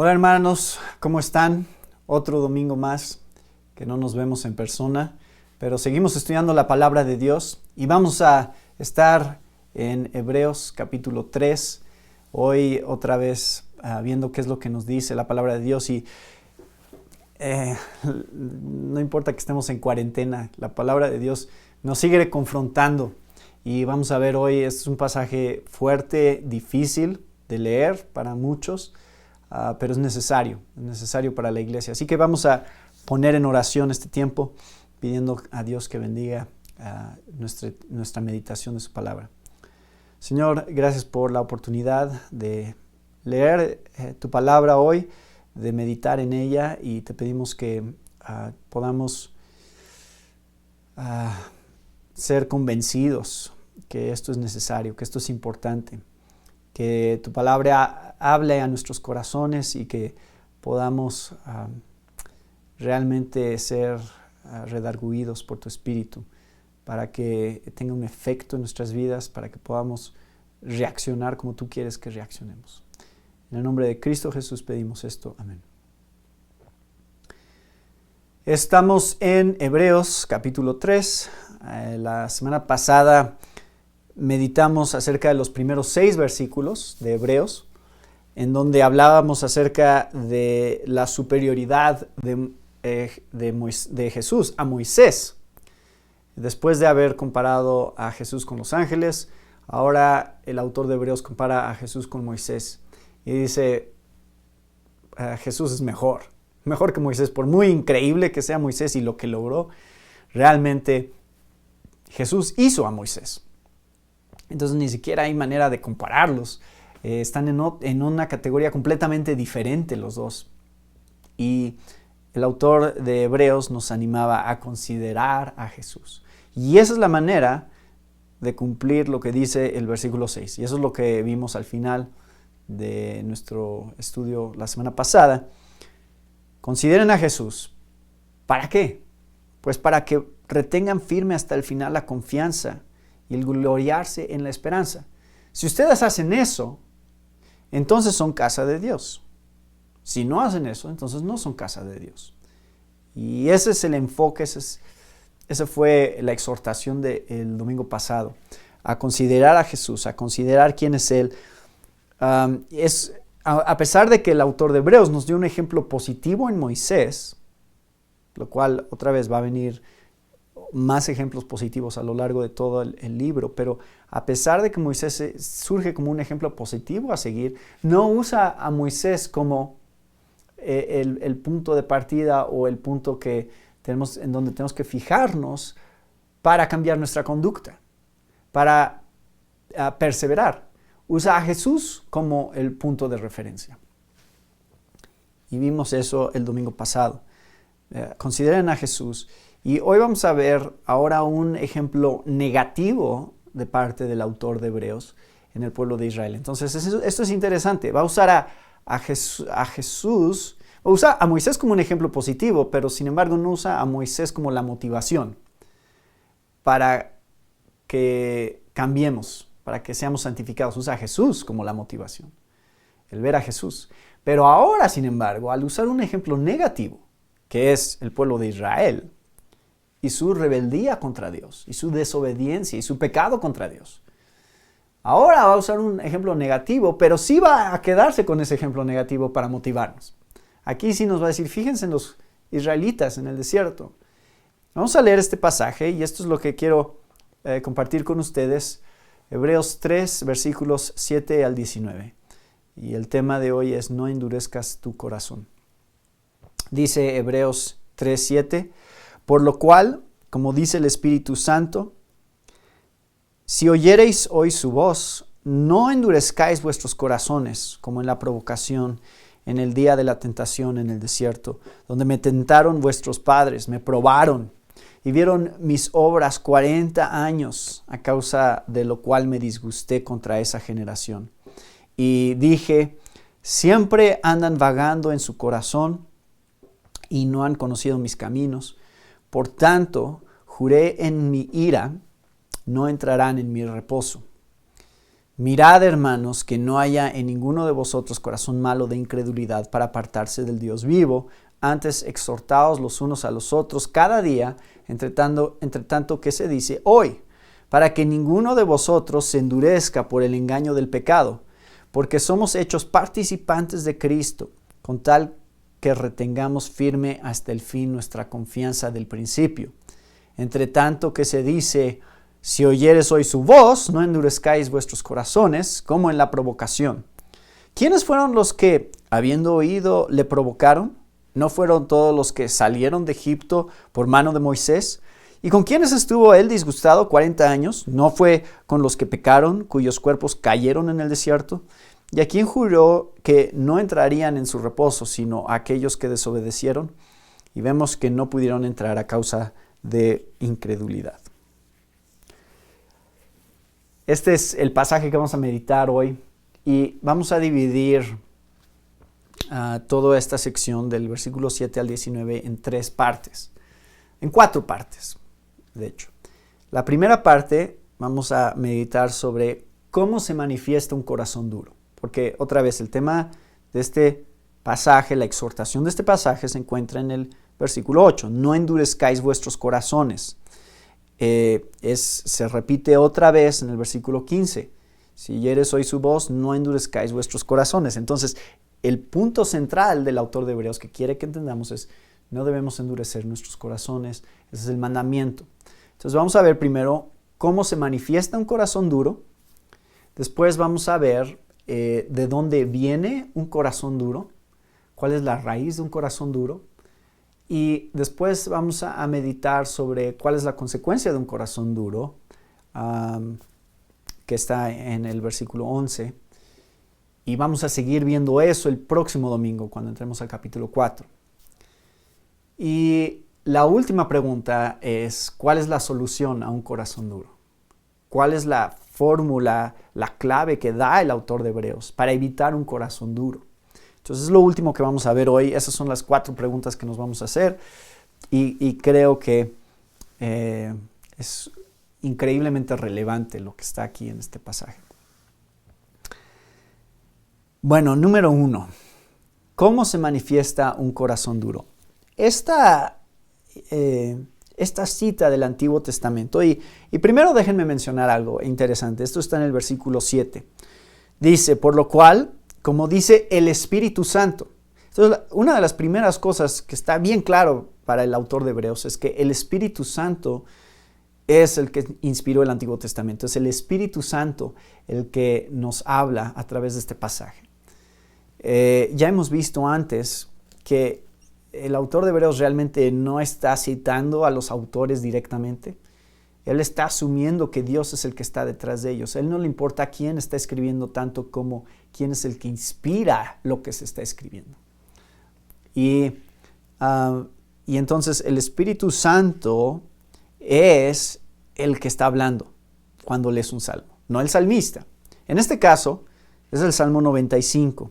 Hola hermanos, ¿cómo están? Otro domingo más que no nos vemos en persona, pero seguimos estudiando la palabra de Dios y vamos a estar en Hebreos capítulo 3, hoy otra vez viendo qué es lo que nos dice la palabra de Dios y no importa que estemos en cuarentena, la palabra de Dios nos sigue confrontando y vamos a ver hoy, este es un pasaje fuerte, difícil de leer para muchos, pero es necesario para la iglesia. Así que vamos a poner en oración este tiempo, pidiendo a Dios que bendiga nuestra meditación de su palabra. Señor, gracias por la oportunidad de leer tu palabra hoy, de meditar en ella, y te pedimos que podamos ser convencidos que esto es necesario, que esto es importante, que tu palabra hable a nuestros corazones y que podamos realmente ser redarguidos por tu Espíritu para que tenga un efecto en nuestras vidas, para que podamos reaccionar como tú quieres que reaccionemos. En el nombre de Cristo Jesús pedimos esto. Amén. Estamos en Hebreos capítulo 3. La semana pasada meditamos acerca de los primeros 6 versículos de Hebreos, en donde hablábamos acerca de la superioridad de Jesús a Moisés. Después de haber comparado a Jesús con los ángeles, ahora el autor de Hebreos compara a Jesús con Moisés y dice, Jesús es mejor que Moisés. Por muy increíble que sea Moisés y lo que logró, realmente Jesús hizo a Moisés. Entonces ni siquiera hay manera de compararlos. Están en una categoría completamente diferente los dos. Y el autor de Hebreos nos animaba a considerar a Jesús. Y esa es la manera de cumplir lo que dice el versículo 6. Y eso es lo que vimos al final de nuestro estudio la semana pasada. Consideren a Jesús. ¿Para qué? Pues para que retengan firme hasta el final la confianza y el gloriarse en la esperanza. Si ustedes hacen eso, entonces son casa de Dios. Si no hacen eso, entonces no son casa de Dios. Y ese es el enfoque, esa fue la exhortación del domingo pasado, a considerar a Jesús, a considerar quién es Él. A pesar de que el autor de Hebreos nos dio un ejemplo positivo en Moisés, lo cual otra vez va a venir más ejemplos positivos a lo largo de todo el libro, pero a pesar de que Moisés surge como un ejemplo positivo a seguir, no usa a Moisés como el punto de partida o el punto en donde tenemos que fijarnos para cambiar nuestra conducta, para perseverar. Usa a Jesús como el punto de referencia. Y vimos eso el domingo pasado. Consideren a Jesús. Y hoy vamos a ver ahora un ejemplo negativo de parte del autor de Hebreos en el pueblo de Israel. Entonces, esto es interesante. Va a usar a Jesús, va a usar a Moisés como un ejemplo positivo, pero sin embargo no usa a Moisés como la motivación para que cambiemos, para que seamos santificados. Usa a Jesús como la motivación, el ver a Jesús. Pero ahora, sin embargo, al usar un ejemplo negativo, que es el pueblo de Israel, y su rebeldía contra Dios, y su desobediencia, y su pecado contra Dios. Ahora va a usar un ejemplo negativo, pero sí va a quedarse con ese ejemplo negativo para motivarnos. Aquí sí nos va a decir, fíjense en los israelitas en el desierto. Vamos a leer este pasaje, y esto es lo que quiero compartir con ustedes. Hebreos 3, versículos 7 al 19. Y el tema de hoy es, no endurezcas tu corazón. Dice Hebreos 3, 7. Por lo cual, como dice el Espíritu Santo, si oyereis hoy su voz, no endurezcáis vuestros corazones, como en la provocación, en el día de la tentación en el desierto, donde me tentaron vuestros padres, me probaron y vieron mis obras 40 años, a causa de lo cual me disgusté contra esa generación. Y dije, siempre andan vagando en su corazón y no han conocido mis caminos. Por tanto, juré en mi ira, no entrarán en mi reposo. Mirad, hermanos, que no haya en ninguno de vosotros corazón malo de incredulidad para apartarse del Dios vivo. Antes exhortaos los unos a los otros cada día, entre tanto que se dice hoy, para que ninguno de vosotros se endurezca por el engaño del pecado, porque somos hechos participantes de Cristo, con tal que retengamos firme hasta el fin nuestra confianza del principio. Entre tanto que se dice, si oyeres hoy su voz, no endurezcáis vuestros corazones, como en la provocación. ¿Quiénes fueron los que, habiendo oído, le provocaron? ¿No fueron todos los que salieron de Egipto por mano de Moisés? ¿Y con quiénes estuvo él disgustado 40 años? ¿No fue con los que pecaron, cuyos cuerpos cayeron en el desierto? ¿Y a quién juró que no entrarían en su reposo, sino a aquellos que desobedecieron? Y vemos que no pudieron entrar a causa de incredulidad. Este es el pasaje que vamos a meditar hoy y vamos a dividir toda esta sección del versículo 7 al 19 en 3 partes, en 4 partes, de hecho. La primera parte vamos a meditar sobre cómo se manifiesta un corazón duro, porque otra vez el tema de este pasaje, la exhortación de este pasaje se encuentra en el versículo 8, no endurezcáis vuestros corazones. Se repite otra vez en el versículo 15. Si oyeres hoy su voz, no endurezcáis vuestros corazones. Entonces, el punto central del autor de Hebreos que quiere que entendamos es, no debemos endurecer nuestros corazones. Ese es el mandamiento. Entonces, vamos a ver primero cómo se manifiesta un corazón duro. Después vamos a ver de dónde viene un corazón duro, cuál es la raíz de un corazón duro. Y después vamos a meditar sobre cuál es la consecuencia de un corazón duro, que está en el versículo 11. Y vamos a seguir viendo eso el próximo domingo, cuando entremos al capítulo 4. Y la última pregunta es, ¿cuál es la solución a un corazón duro? ¿Cuál es la fórmula, la clave que da el autor de Hebreos para evitar un corazón duro? Entonces es lo último que vamos a ver hoy. Esas son las 4 preguntas que nos vamos a hacer y creo que es increíblemente relevante lo que está aquí en este pasaje. Bueno, número 1. ¿Cómo se manifiesta un corazón duro? Esta cita del Antiguo Testamento, y primero déjenme mencionar algo interesante. Esto está en el versículo 7. Dice, por lo cual, como dice el Espíritu Santo. Entonces, una de las primeras cosas que está bien claro para el autor de Hebreos es que el Espíritu Santo es el que inspiró el Antiguo Testamento. Es el Espíritu Santo el que nos habla a través de este pasaje. Ya hemos visto antes que el autor de Hebreos realmente no está citando a los autores directamente. Él está asumiendo que Dios es el que está detrás de ellos. A él no le importa quién está escribiendo tanto como quién es el que inspira lo que se está escribiendo. Y entonces el Espíritu Santo es el que está hablando cuando lees un salmo, no el salmista. En este caso es el Salmo 95.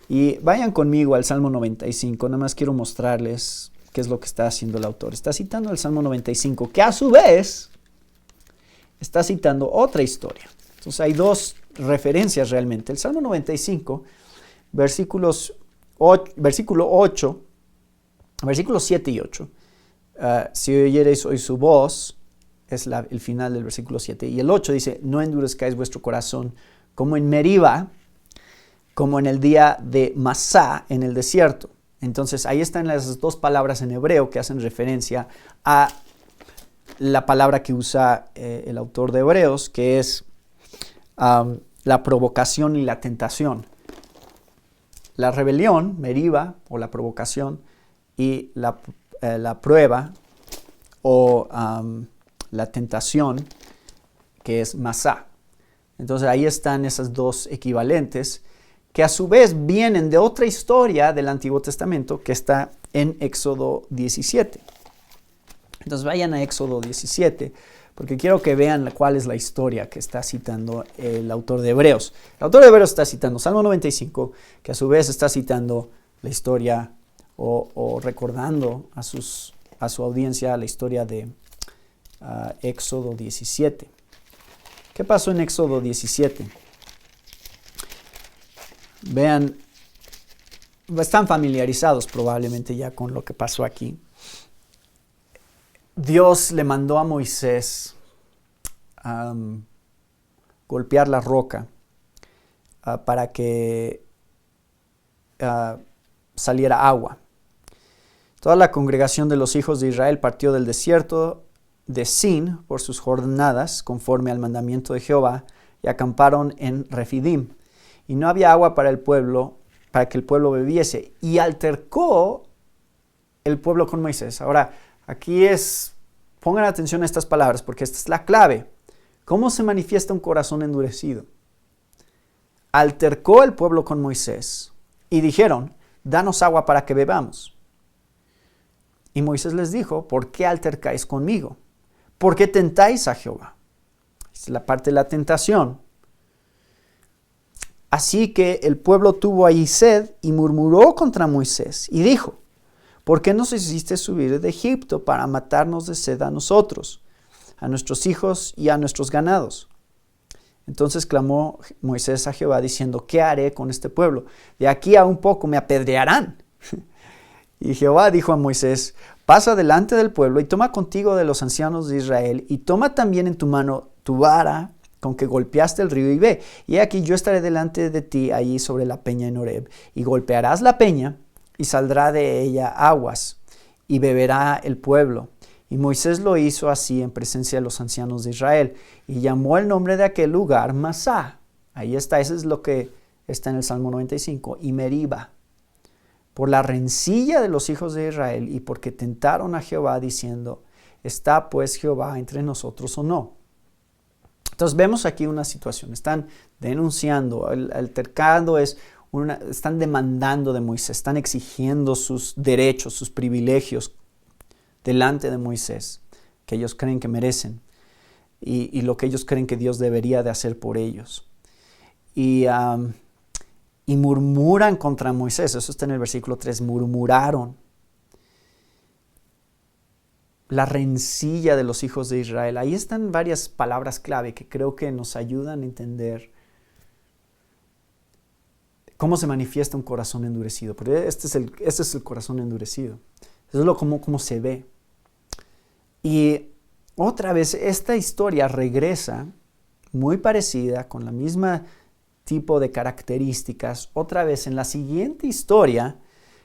Y vayan conmigo al Salmo 95, nada más quiero mostrarles qué es lo que está haciendo el autor. Está citando el Salmo 95, que a su vez está citando otra historia. Entonces hay 2 referencias realmente. El Salmo 95, versículos 7 y 8. Si oyereis hoy su voz, es el final del versículo 7. Y el 8 dice, no endurezcáis vuestro corazón como en Meriba, como en el día de Masá en el desierto. Entonces ahí están las 2 palabras en hebreo que hacen referencia a la palabra que usa el autor de Hebreos, que es la provocación y la tentación. La rebelión, Meriba, o la provocación, y la prueba o la tentación, que es Masá. Entonces ahí están esas 2 equivalentes, que a su vez vienen de otra historia del Antiguo Testamento que está en Éxodo 17. Entonces vayan a Éxodo 17, porque quiero que vean cuál es la historia que está citando el autor de Hebreos. El autor de Hebreos está citando Salmo 95, que a su vez está citando la historia o recordando a su audiencia la historia de Éxodo 17. ¿Qué pasó en Éxodo 17? Vean, están familiarizados probablemente ya con lo que pasó aquí. Dios le mandó a Moisés golpear la roca para que saliera agua. Toda la congregación de los hijos de Israel partió del desierto de Sin por sus jornadas, conforme al mandamiento de Jehová, y acamparon en Refidim. Y no había agua para el pueblo, para que el pueblo bebiese. Y altercó el pueblo con Moisés. Ahora, aquí pongan atención a estas palabras, porque esta es la clave. ¿Cómo se manifiesta un corazón endurecido? Altercó el pueblo con Moisés y dijeron, danos agua para que bebamos. Y Moisés les dijo, ¿por qué altercáis conmigo? ¿Por qué tentáis a Jehová? Esta es la parte de la tentación. Así que el pueblo tuvo ahí sed y murmuró contra Moisés y dijo, ¿por qué nos hiciste subir de Egipto para matarnos de sed a nosotros, a nuestros hijos y a nuestros ganados? Entonces clamó Moisés a Jehová diciendo, ¿qué haré con este pueblo? De aquí a un poco me apedrearán. Y Jehová dijo a Moisés, pasa delante del pueblo y toma contigo de los ancianos de Israel y toma también en tu mano tu vara con que golpeaste el río y ve. Y aquí yo estaré delante de ti allí sobre la peña en Horeb y golpearás la peña y saldrá de ella aguas y beberá el pueblo. Y Moisés lo hizo así en presencia de los ancianos de Israel y llamó el nombre de aquel lugar Masá. Ahí está, eso es lo que está en el Salmo 95, y Meriba. Por la rencilla de los hijos de Israel y porque tentaron a Jehová diciendo, ¿está pues Jehová entre nosotros o no? Entonces vemos aquí una situación, están denunciando, el altercado están demandando de Moisés, están exigiendo sus derechos, sus privilegios delante de Moisés, que ellos creen que merecen y lo que ellos creen que Dios debería de hacer por ellos. Y murmuran contra Moisés, eso está en el versículo 3, murmuraron. La rencilla de los hijos de Israel. Ahí están varias palabras clave que creo que nos ayudan a entender cómo se manifiesta un corazón endurecido. Porque este es el corazón endurecido. Eso es cómo se ve. Y otra vez, esta historia regresa muy parecida, con la misma tipo de características, otra vez en la siguiente historia,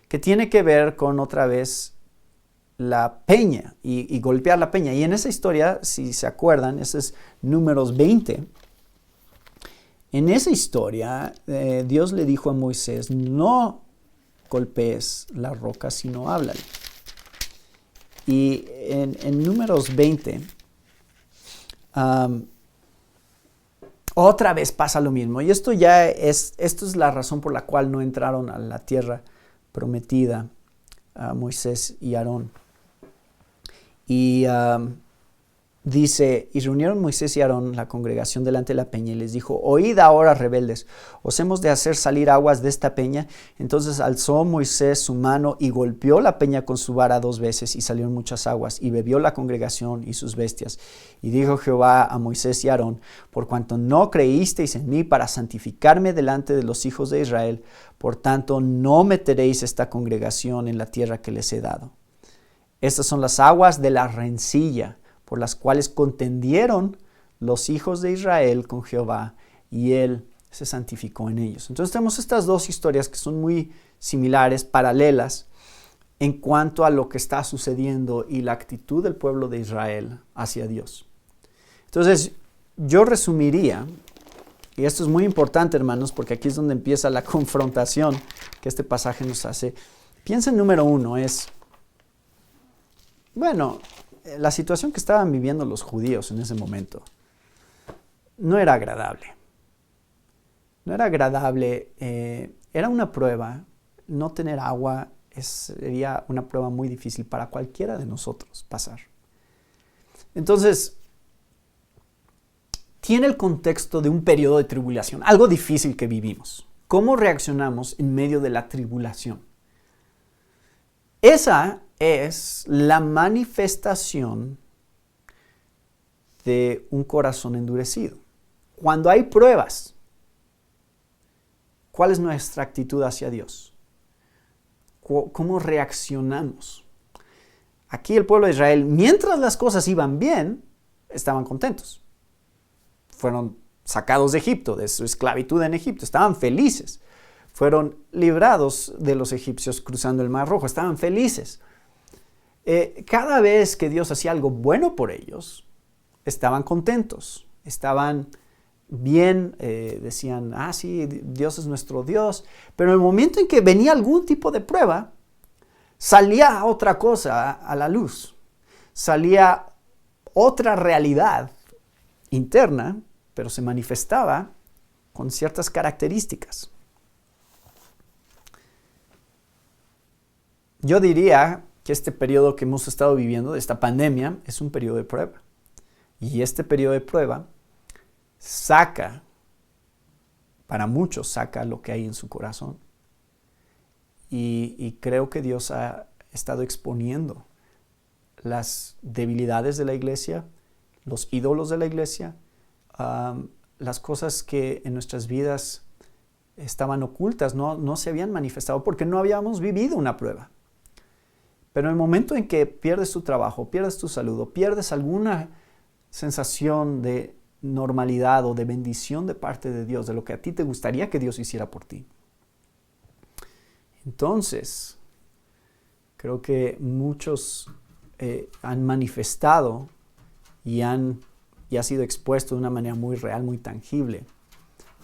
que tiene que ver con otra vez la peña y golpear la peña. Y en esa historia, si se acuerdan, ese es Números 20. En esa historia, Dios le dijo a Moisés, no golpees la roca, sino háblale. Y en Números 20, otra vez pasa lo mismo. Y esto es la razón por la cual no entraron a la tierra prometida a Moisés y Aarón. Y dice, y reunieron Moisés y Aarón la congregación delante de la peña y les dijo, oíd ahora, rebeldes, ¿os hemos de hacer salir aguas de esta peña? Entonces alzó Moisés su mano y golpeó la peña con su vara 2 veces y salieron muchas aguas y bebió la congregación y sus bestias. Y dijo Jehová a Moisés y Aarón, por cuanto no creísteis en mí para santificarme delante de los hijos de Israel, por tanto no meteréis esta congregación en la tierra que les he dado. Estas son las aguas de la rencilla, por las cuales contendieron los hijos de Israel con Jehová, y él se santificó en ellos. Entonces tenemos estas dos historias que son muy similares, paralelas, en cuanto a lo que está sucediendo y la actitud del pueblo de Israel hacia Dios. Entonces, yo resumiría, y esto es muy importante, hermanos, porque aquí es donde empieza la confrontación que este pasaje nos hace. Piensa en número 1, la situación que estaban viviendo los judíos en ese momento no era agradable. No era agradable, era una prueba. No tener agua sería una prueba muy difícil para cualquiera de nosotros pasar. Entonces, tiene el contexto de un periodo de tribulación, algo difícil que vivimos. ¿Cómo reaccionamos en medio de la tribulación? Esa es la manifestación de un corazón endurecido. Cuando hay pruebas, ¿Cuál es nuestra actitud hacia Dios? ¿Cómo reaccionamos? Aquí el pueblo de Israel, mientras las cosas iban bien, estaban contentos. Fueron sacados de Egipto, de su esclavitud en Egipto, estaban felices. Fueron librados de los egipcios cruzando el Mar Rojo, estaban felices. Cada vez que Dios hacía algo bueno por ellos, estaban contentos, estaban bien, decían, sí, Dios es nuestro Dios. Pero en el momento en que venía algún tipo de prueba, salía otra cosa a la luz, salía otra realidad interna, pero se manifestaba con ciertas características. Yo diría que este periodo que hemos estado viviendo, de esta pandemia, es un periodo de prueba. Y este periodo de prueba para muchos saca lo que hay en su corazón. Y creo que Dios ha estado exponiendo las debilidades de la iglesia, los ídolos de la iglesia, las cosas que en nuestras vidas estaban ocultas, no se habían manifestado porque no habíamos vivido una prueba. Pero en el momento en que pierdes tu trabajo, pierdes tu salud, o pierdes alguna sensación de normalidad o de bendición de parte de Dios, de lo que a ti te gustaría que Dios hiciera por ti, entonces creo que muchos han manifestado y ha sido expuesto de una manera muy real, muy tangible,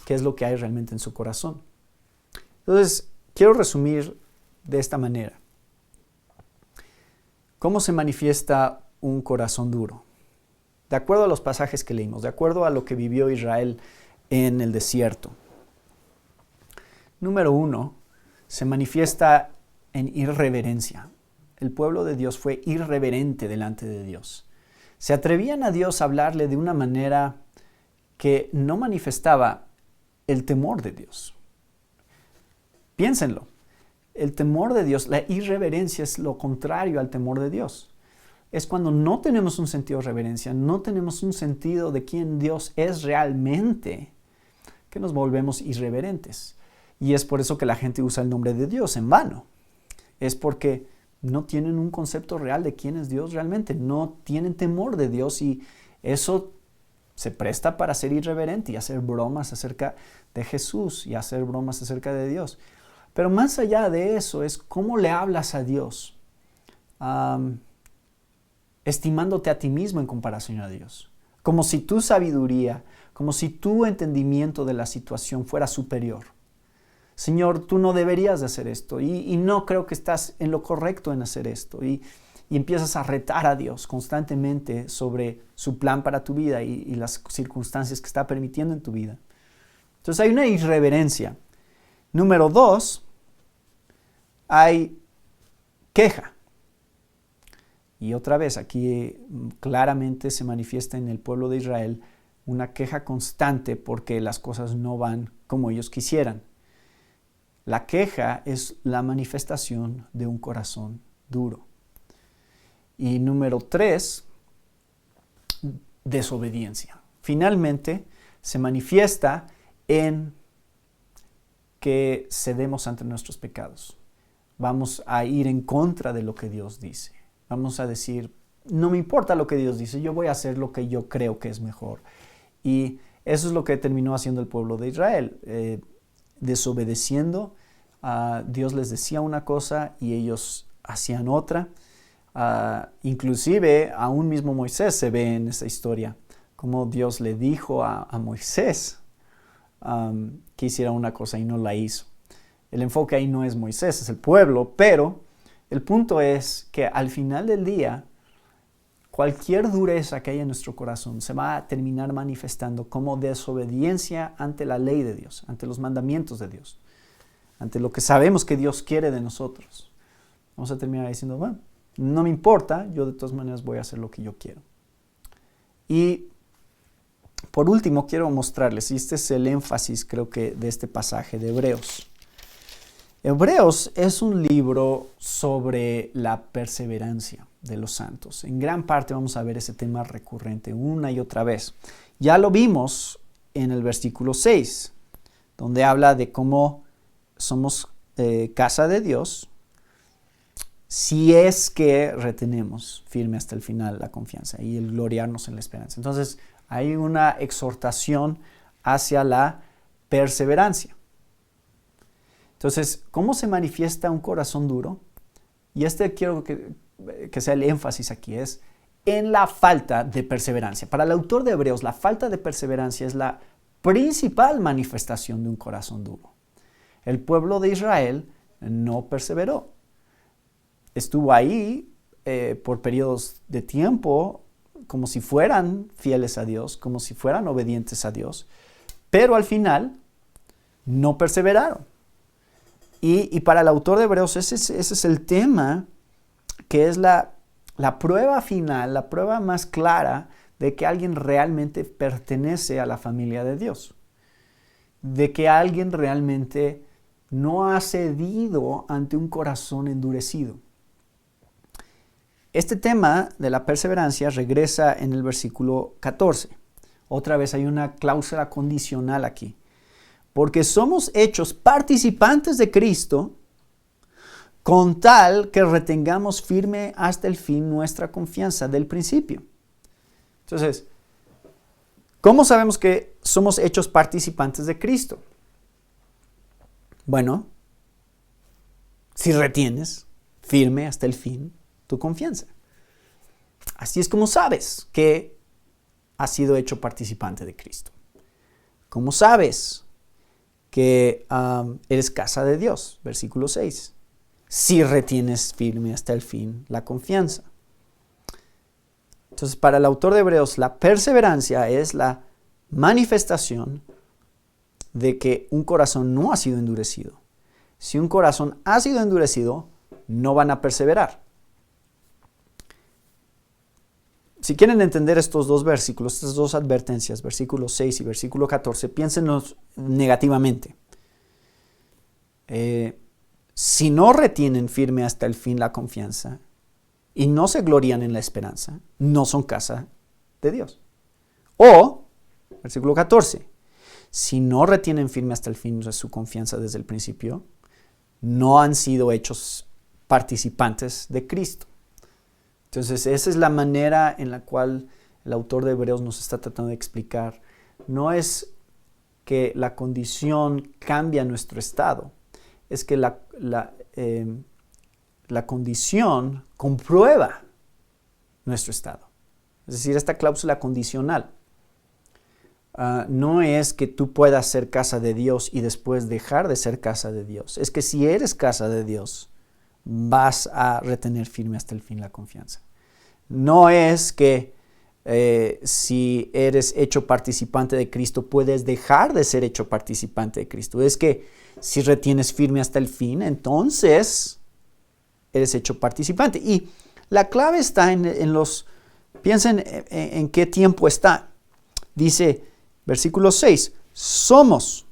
qué es lo que hay realmente en su corazón. Entonces, quiero resumir de esta manera. ¿Cómo se manifiesta un corazón duro? De acuerdo a los pasajes que leímos, de acuerdo a lo que vivió Israel en el desierto. Número 1, se manifiesta en irreverencia. El pueblo de Dios fue irreverente delante de Dios. Se atrevían a Dios a hablarle de una manera que no manifestaba el temor de Dios. Piénsenlo. El temor de Dios, la irreverencia es lo contrario al temor de Dios. Es cuando no tenemos un sentido de reverencia, no tenemos un sentido de quién Dios es realmente, que nos volvemos irreverentes. Y es por eso que la gente usa el nombre de Dios en vano. Es porque no tienen un concepto real de quién es Dios realmente, no tienen temor de Dios, y eso se presta para ser irreverente y hacer bromas acerca de Jesús y hacer bromas acerca de Dios. Pero más allá de eso es cómo le hablas a Dios, estimándote a ti mismo en comparación a Dios. Como si tu sabiduría, como si tu entendimiento de la situación fuera superior. Señor, tú no deberías de hacer esto y no creo que estás en lo correcto en hacer esto. Y empiezas a retar a Dios constantemente sobre su plan para tu vida y las circunstancias que está permitiendo en tu vida. Entonces hay una irreverencia. Número 2, hay queja. Y otra vez, aquí claramente se manifiesta en el pueblo de Israel una queja constante porque las cosas no van como ellos quisieran. La queja es la manifestación de un corazón duro. Y número 3, desobediencia. Finalmente, se manifiesta en que cedemos ante nuestros pecados. Vamos a ir en contra de lo que Dios dice. Vamos a decir, no me importa lo que Dios dice, yo voy a hacer lo que yo creo que es mejor. Y eso es lo que terminó haciendo el pueblo de Israel. Desobedeciendo, Dios les decía una cosa y ellos hacían otra. Inclusive, aún mismo Moisés se ve en esa historia, como Dios le dijo a Moisés que hiciera una cosa y no la hizo. El enfoque ahí no es Moisés, es el pueblo, pero el punto es que al final del día, cualquier dureza que haya en nuestro corazón se va a terminar manifestando como desobediencia ante la ley de Dios, ante los mandamientos de Dios, ante lo que sabemos que Dios quiere de nosotros. Vamos a terminar diciendo, bueno, no me importa, yo de todas maneras voy a hacer lo que yo quiero. Y por último, quiero mostrarles, y este es el énfasis creo que de este pasaje de Hebreos. Hebreos es un libro sobre la perseverancia de los santos. En gran parte vamos a ver ese tema recurrente una y otra vez. Ya lo vimos en el versículo 6, donde habla de cómo somos casa de Dios si es que retenemos firme hasta el final la confianza y el gloriarnos en la esperanza. Entonces, hay una exhortación hacia la perseverancia. Entonces, ¿cómo se manifiesta un corazón duro? Y quiero que sea el énfasis aquí, es en la falta de perseverancia. Para el autor de Hebreos, la falta de perseverancia es la principal manifestación de un corazón duro. El pueblo de Israel no perseveró. Estuvo ahí por periodos de tiempo como si fueran fieles a Dios, como si fueran obedientes a Dios, pero al final no perseveraron. Y para el autor de Hebreos ese es el tema, que es la prueba final, la prueba más clara de que alguien realmente pertenece a la familia de Dios, de que alguien realmente no ha cedido ante un corazón endurecido. Este tema de la perseverancia regresa en el versículo 14. Otra vez hay una cláusula condicional aquí. Porque somos hechos participantes de Cristo con tal que retengamos firme hasta el fin nuestra confianza del principio. Entonces, ¿cómo sabemos que somos hechos participantes de Cristo? Bueno, si retienes firme hasta el fin tu confianza. Así es como sabes que has sido hecho participante de Cristo. ¿Cómo sabes que eres casa de Dios? Versículo 6. Si retienes firme hasta el fin la confianza. Entonces, para el autor de Hebreos, la perseverancia es la manifestación de que un corazón no ha sido endurecido. Si un corazón ha sido endurecido, no van a perseverar. Si quieren entender estos dos versículos, estas dos advertencias, versículo 6 y versículo 14, piénsenlos negativamente. Si no retienen firme hasta el fin la confianza y no se glorían en la esperanza, no son casa de Dios. O, versículo 14, si no retienen firme hasta el fin su confianza desde el principio, no han sido hechos participantes de Cristo. Entonces, esa es la manera en la cual el autor de Hebreos nos está tratando de explicar. No es que la condición cambia nuestro estado, es que la condición comprueba nuestro estado. Es decir, esta cláusula condicional no es que tú puedas ser casa de Dios y después dejar de ser casa de Dios. Es que si eres casa de Dios, vas a retener firme hasta el fin la confianza. No es que si eres hecho participante de Cristo, puedes dejar de ser hecho participante de Cristo. Es que si retienes firme hasta el fin, entonces eres hecho participante. Y la clave está piensen en qué tiempo está. Dice, versículo 6, somos,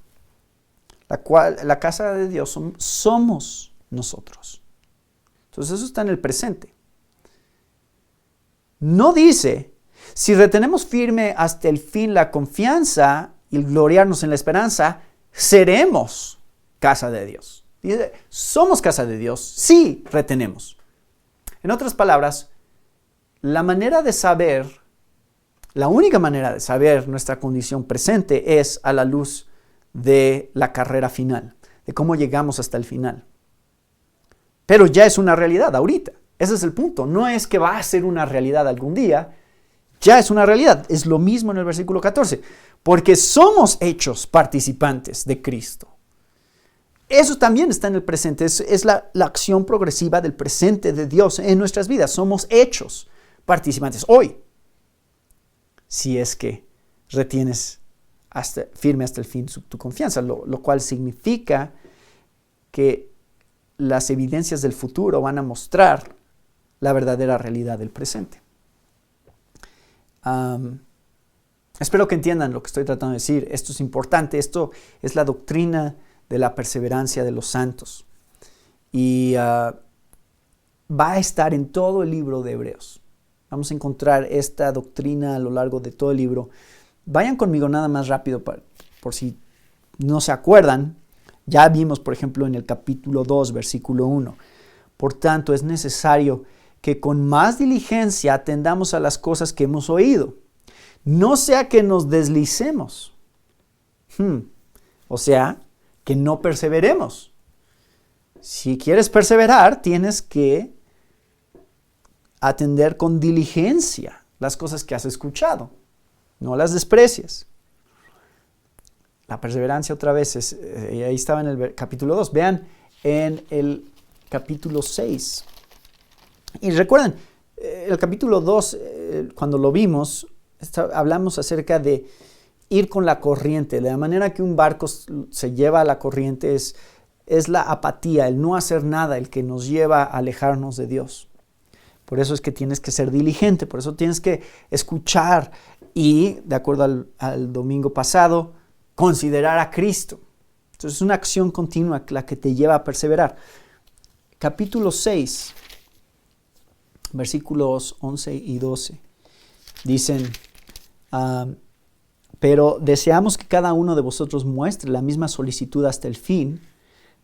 la casa de Dios somos nosotros. Entonces eso está en el presente. No dice, si retenemos firme hasta el fin la confianza y gloriarnos en la esperanza, seremos casa de Dios. Dice, somos casa de Dios, sí retenemos. En otras palabras, la única manera de saber nuestra condición presente es a la luz de la carrera final, de cómo llegamos hasta el final. Pero ya es una realidad ahorita. Ese es el punto. No es que va a ser una realidad algún día. Ya es una realidad. Es lo mismo en el versículo 14. Porque somos hechos participantes de Cristo. Eso también está en el presente. Es la acción progresiva del presente de Dios en nuestras vidas. Somos hechos participantes hoy. Si es que retienes firme hasta el fin tu confianza. Lo cual significa que las evidencias del futuro van a mostrar la verdadera realidad del presente. Espero que entiendan lo que estoy tratando de decir. Esto es importante. Esto es la doctrina de la perseverancia de los santos. Y va a estar en todo el libro de Hebreos. Vamos a encontrar esta doctrina a lo largo de todo el libro. Vayan conmigo nada más rápido por si no se acuerdan. Ya vimos, por ejemplo, en el capítulo 2, versículo 1. Por tanto, es necesario que con más diligencia atendamos a las cosas que hemos oído, no sea que nos deslicemos. O sea, que no perseveremos. Si quieres perseverar, tienes que atender con diligencia las cosas que has escuchado. No las desprecies. La perseverancia otra vez, ahí estaba en el capítulo 2. Vean en el capítulo 6. Y recuerden, el capítulo 2, cuando lo vimos, hablamos acerca de ir con la corriente. De la manera que un barco se lleva a la corriente es la apatía, el no hacer nada, el que nos lleva a alejarnos de Dios. Por eso es que tienes que ser diligente, por eso tienes que escuchar y, de acuerdo al domingo pasado, considerar a Cristo. Entonces es una acción continua la que te lleva a perseverar. Capítulo 6, versículos 11 y 12. Dicen, pero deseamos que cada uno de vosotros muestre la misma solicitud hasta el fin,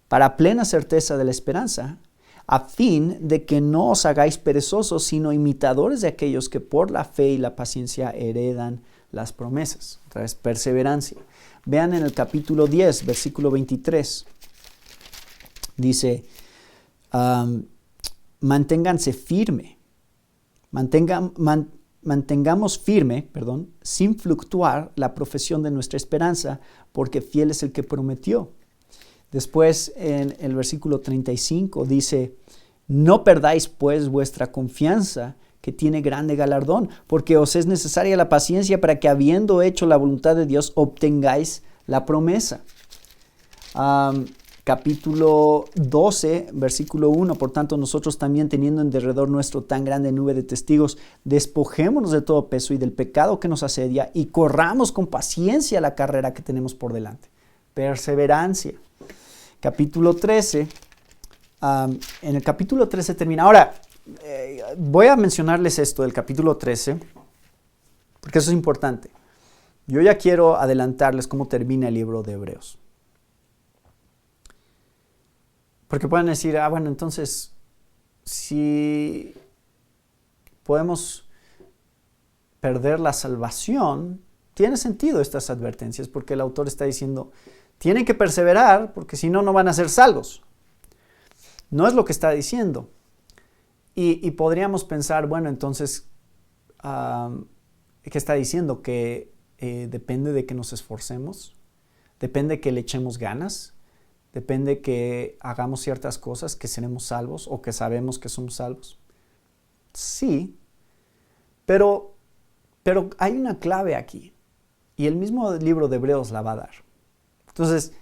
para plena certeza de la esperanza, a fin de que no os hagáis perezosos, sino imitadores de aquellos que por la fe y la paciencia heredan las promesas. Otra vez, perseverancia. Vean en el capítulo 10, versículo 23. Dice, manténganse firme. Mantengamos firme, sin fluctuar la profesión de nuestra esperanza, porque fiel es el que prometió. Después, en el versículo 35, dice, no perdáis pues vuestra confianza, que tiene grande galardón, porque os es necesaria la paciencia para que, habiendo hecho la voluntad de Dios, obtengáis la promesa. Capítulo 12, versículo 1, por tanto nosotros también, teniendo en derredor nuestro tan grande nube de testigos, despojémonos de todo peso y del pecado que nos asedia, y corramos con paciencia la carrera que tenemos por delante. Perseverancia. Capítulo 13, en el capítulo 13 termina. Ahora, voy a mencionarles esto del capítulo 13, porque eso es importante. Yo ya quiero adelantarles cómo termina el libro de Hebreos. Porque pueden decir, bueno, entonces, si podemos perder la salvación, tiene sentido estas advertencias, porque el autor está diciendo, tienen que perseverar, porque si no, no van a ser salvos. No es lo que está diciendo. Y podríamos pensar, bueno, entonces, ¿qué está diciendo? Que depende de que nos esforcemos, depende que le echemos ganas, depende que hagamos ciertas cosas, que seremos salvos o que sabemos que somos salvos. Sí, pero hay una clave aquí, y el mismo libro de Hebreos la va a dar. Entonces,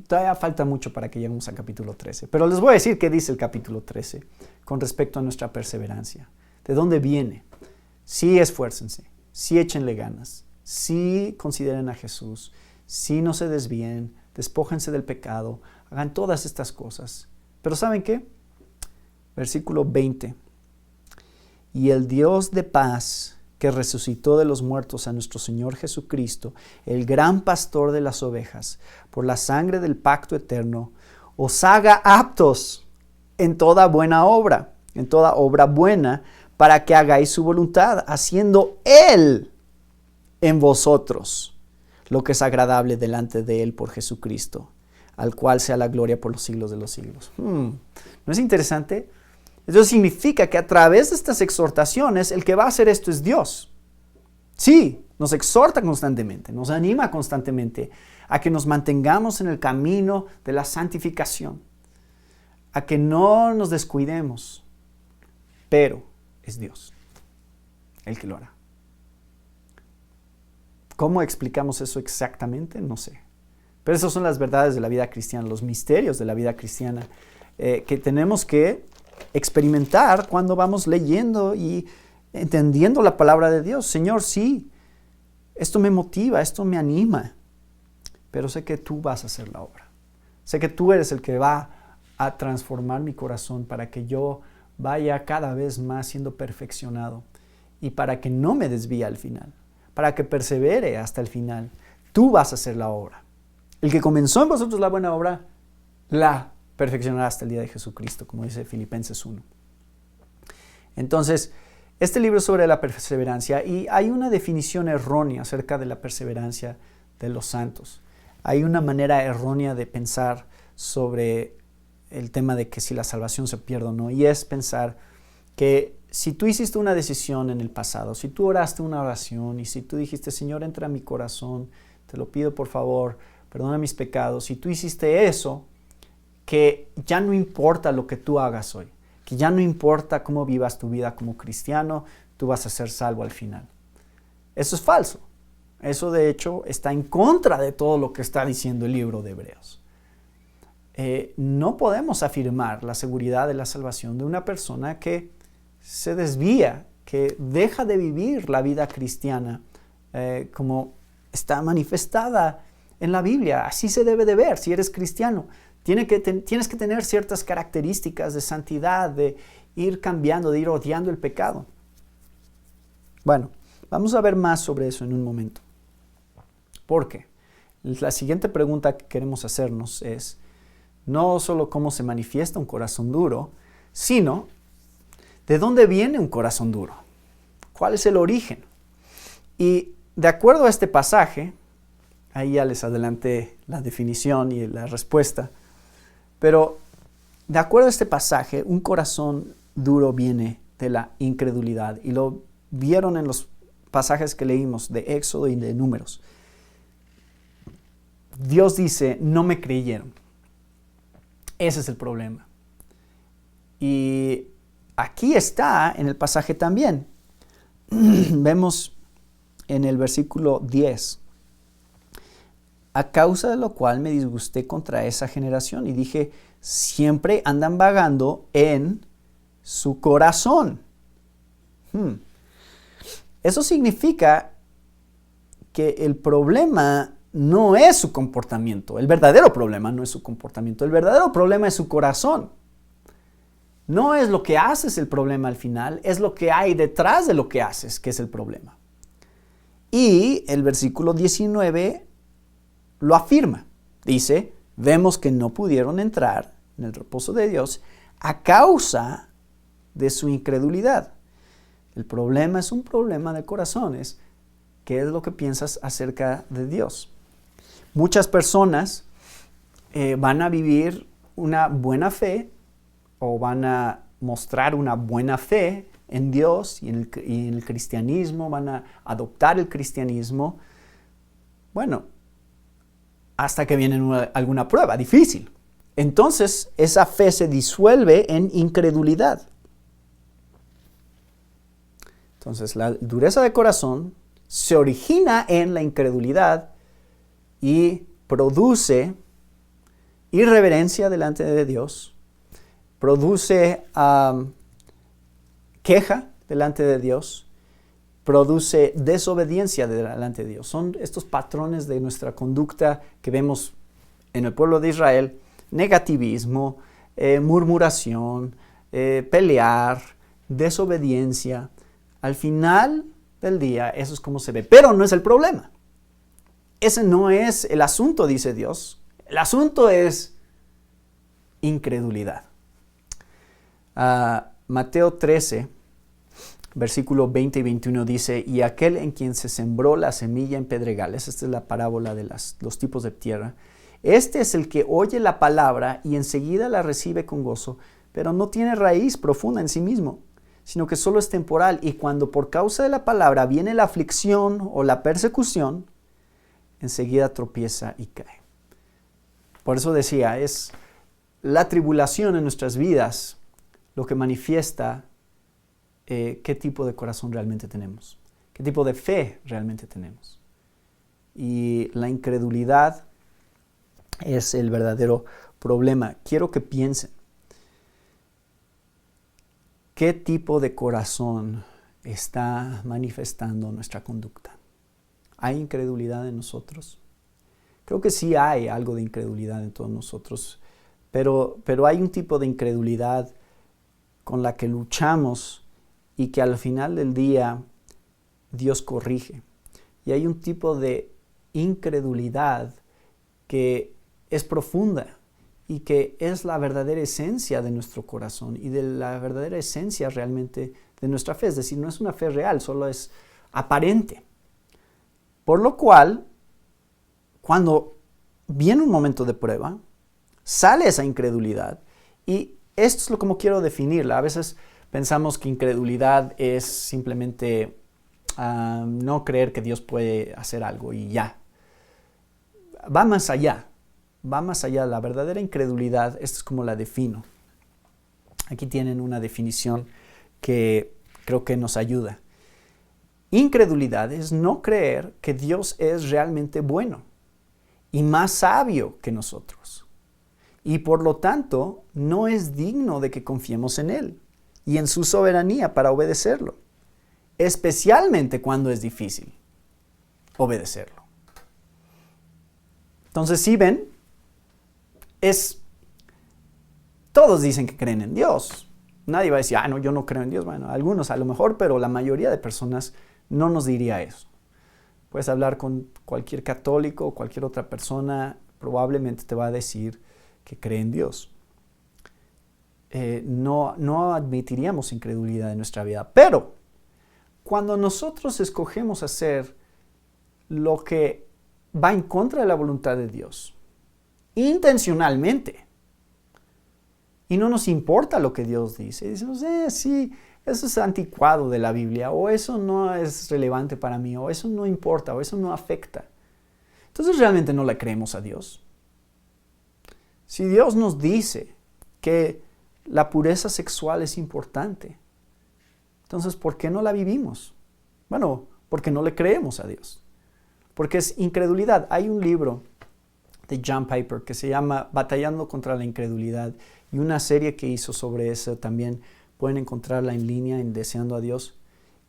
todavía falta mucho para que lleguemos al capítulo 13, pero les voy a decir qué dice el capítulo 13 con respecto a nuestra perseverancia. ¿De dónde viene? Sí, esfuércense, sí, échenle ganas, sí, consideren a Jesús, sí, no se desvíen, despójense del pecado, hagan todas estas cosas. Pero ¿saben qué? Versículo 20. Y el Dios de paz, que resucitó de los muertos a nuestro Señor Jesucristo, el gran pastor de las ovejas, por la sangre del pacto eterno, os haga aptos en toda buena obra, en toda obra buena, para que hagáis su voluntad, haciendo Él en vosotros lo que es agradable delante de Él por Jesucristo, al cual sea la gloria por los siglos de los siglos. ¿No es interesante? Eso significa que a través de estas exhortaciones, el que va a hacer esto es Dios. Sí, nos exhorta constantemente, nos anima constantemente a que nos mantengamos en el camino de la santificación, a que no nos descuidemos, pero es Dios el que lo hará. ¿Cómo explicamos eso exactamente? No sé. Pero esas son las verdades de la vida cristiana, los misterios de la vida cristiana que tenemos que experimentar cuando vamos leyendo y entendiendo la palabra de Dios. Señor, sí, esto me motiva, esto me anima, pero sé que tú vas a hacer la obra. Sé que tú eres el que va a transformar mi corazón para que yo vaya cada vez más siendo perfeccionado y para que no me desvíe al final, para que persevere hasta el final. Tú vas a hacer la obra. El que comenzó en vosotros la buena obra, la perfeccionará hasta el día de Jesucristo, como dice Filipenses 1. Entonces, este libro es sobre la perseverancia y hay una definición errónea acerca de la perseverancia de los santos. Hay una manera errónea de pensar sobre el tema de que si la salvación se pierde o no, y es pensar que si tú hiciste una decisión en el pasado, si tú oraste una oración y si tú dijiste, Señor, entra a mi corazón, te lo pido por favor, perdona mis pecados, si tú hiciste eso, que ya no importa lo que tú hagas hoy, que ya no importa cómo vivas tu vida como cristiano, tú vas a ser salvo al final. Eso es falso. Eso de hecho está en contra de todo lo que está diciendo el libro de Hebreos. No podemos afirmar la seguridad de la salvación de una persona que se desvía, que deja de vivir la vida cristiana como está manifestada en la Biblia. Así se debe de ver si eres cristiano. Tienes que tener ciertas características de santidad, de ir cambiando, de ir odiando el pecado. Bueno, vamos a ver más sobre eso en un momento. ¿Por qué? La siguiente pregunta que queremos hacernos es no solo cómo se manifiesta un corazón duro, sino ¿de dónde viene un corazón duro? ¿Cuál es el origen? Y de acuerdo a este pasaje, ahí ya les adelanté la definición y la respuesta, pero de acuerdo a este pasaje, un corazón duro viene de la incredulidad y lo vieron en los pasajes que leímos de Éxodo y de Números. Dios dice, no me creyeron. Ese es el problema. Y aquí está en el pasaje también. Vemos en el versículo 10. A causa de lo cual me disgusté contra esa generación y dije, siempre andan vagando en su corazón. Eso significa que el problema no es su comportamiento. El verdadero problema no es su comportamiento. El verdadero problema es su corazón. No es lo que haces el problema al final, es lo que hay detrás de lo que haces que es el problema. Y el versículo 19 lo afirma. Dice, vemos que no pudieron entrar en el reposo de Dios a causa de su incredulidad. El problema es un problema de corazones. ¿Qué es lo que piensas acerca de Dios? Muchas personas van a vivir una buena fe o van a mostrar una buena fe en Dios y en el cristianismo, van a adoptar el cristianismo, bueno, hasta que viene alguna prueba difícil. Entonces, esa fe se disuelve en incredulidad. Entonces, la dureza de corazón se origina en la incredulidad y produce irreverencia delante de Dios, produce queja delante de Dios, produce desobediencia delante de Dios. Son estos patrones de nuestra conducta que vemos en el pueblo de Israel: negativismo, murmuración, pelear, desobediencia. Al final del día, eso es como se ve, pero no es el problema. Ese no es el asunto, dice Dios. El asunto es incredulidad. Mateo 13, versículo 20 y 21 dice, y aquel en quien se sembró la semilla en pedregales, esta es la parábola de los tipos de tierra, este es el que oye la palabra y enseguida la recibe con gozo, pero no tiene raíz profunda en sí mismo, sino que solo es temporal, y cuando por causa de la palabra viene la aflicción o la persecución, enseguida tropieza y cae. Por eso decía, es la tribulación en nuestras vidas lo que manifiesta qué tipo de corazón realmente tenemos, qué tipo de fe realmente tenemos. Y la incredulidad es el verdadero problema. Quiero que piensen, ¿qué tipo de corazón está manifestando nuestra conducta? ¿Hay incredulidad en nosotros? Creo que sí hay algo de incredulidad en todos nosotros, pero hay un tipo de incredulidad con la que luchamos y que al final del día Dios corrige. Y hay un tipo de incredulidad que es profunda y que es la verdadera esencia de nuestro corazón y de la verdadera esencia realmente de nuestra fe. Es decir, no es una fe real, solo es aparente. Por lo cual, cuando viene un momento de prueba, sale esa incredulidad, y esto es lo como quiero definirla. A veces pensamos que incredulidad es simplemente no creer que Dios puede hacer algo y ya. Va más allá. La verdadera incredulidad, esto es como la defino. Aquí tienen una definición que creo que nos ayuda. Incredulidad es no creer que Dios es realmente bueno y más sabio que nosotros, y por lo tanto no es digno de que confiemos en Él y en su soberanía para obedecerlo, especialmente cuando es difícil obedecerlo. Entonces, si ven, todos dicen que creen en Dios. Nadie va a decir, no, yo no creo en Dios. Bueno, algunos a lo mejor, pero la mayoría de personas no nos diría eso. Puedes hablar con cualquier católico o cualquier otra persona, probablemente te va a decir que cree en Dios. No admitiríamos incredulidad en nuestra vida. Pero cuando nosotros escogemos hacer lo que va en contra de la voluntad de Dios, intencionalmente, y no nos importa lo que Dios dice, y decimos, sí, eso es anticuado de la Biblia, o eso no es relevante para mí, o eso no importa, o eso no afecta. Entonces realmente no le creemos a Dios. Si Dios nos dice que la pureza sexual es importante, entonces ¿por qué no la vivimos? Bueno, porque no le creemos a Dios. Porque es incredulidad. Hay un libro de John Piper que se llama Batallando contra la incredulidad, y una serie que hizo sobre eso también pueden encontrarla en línea en Deseando a Dios,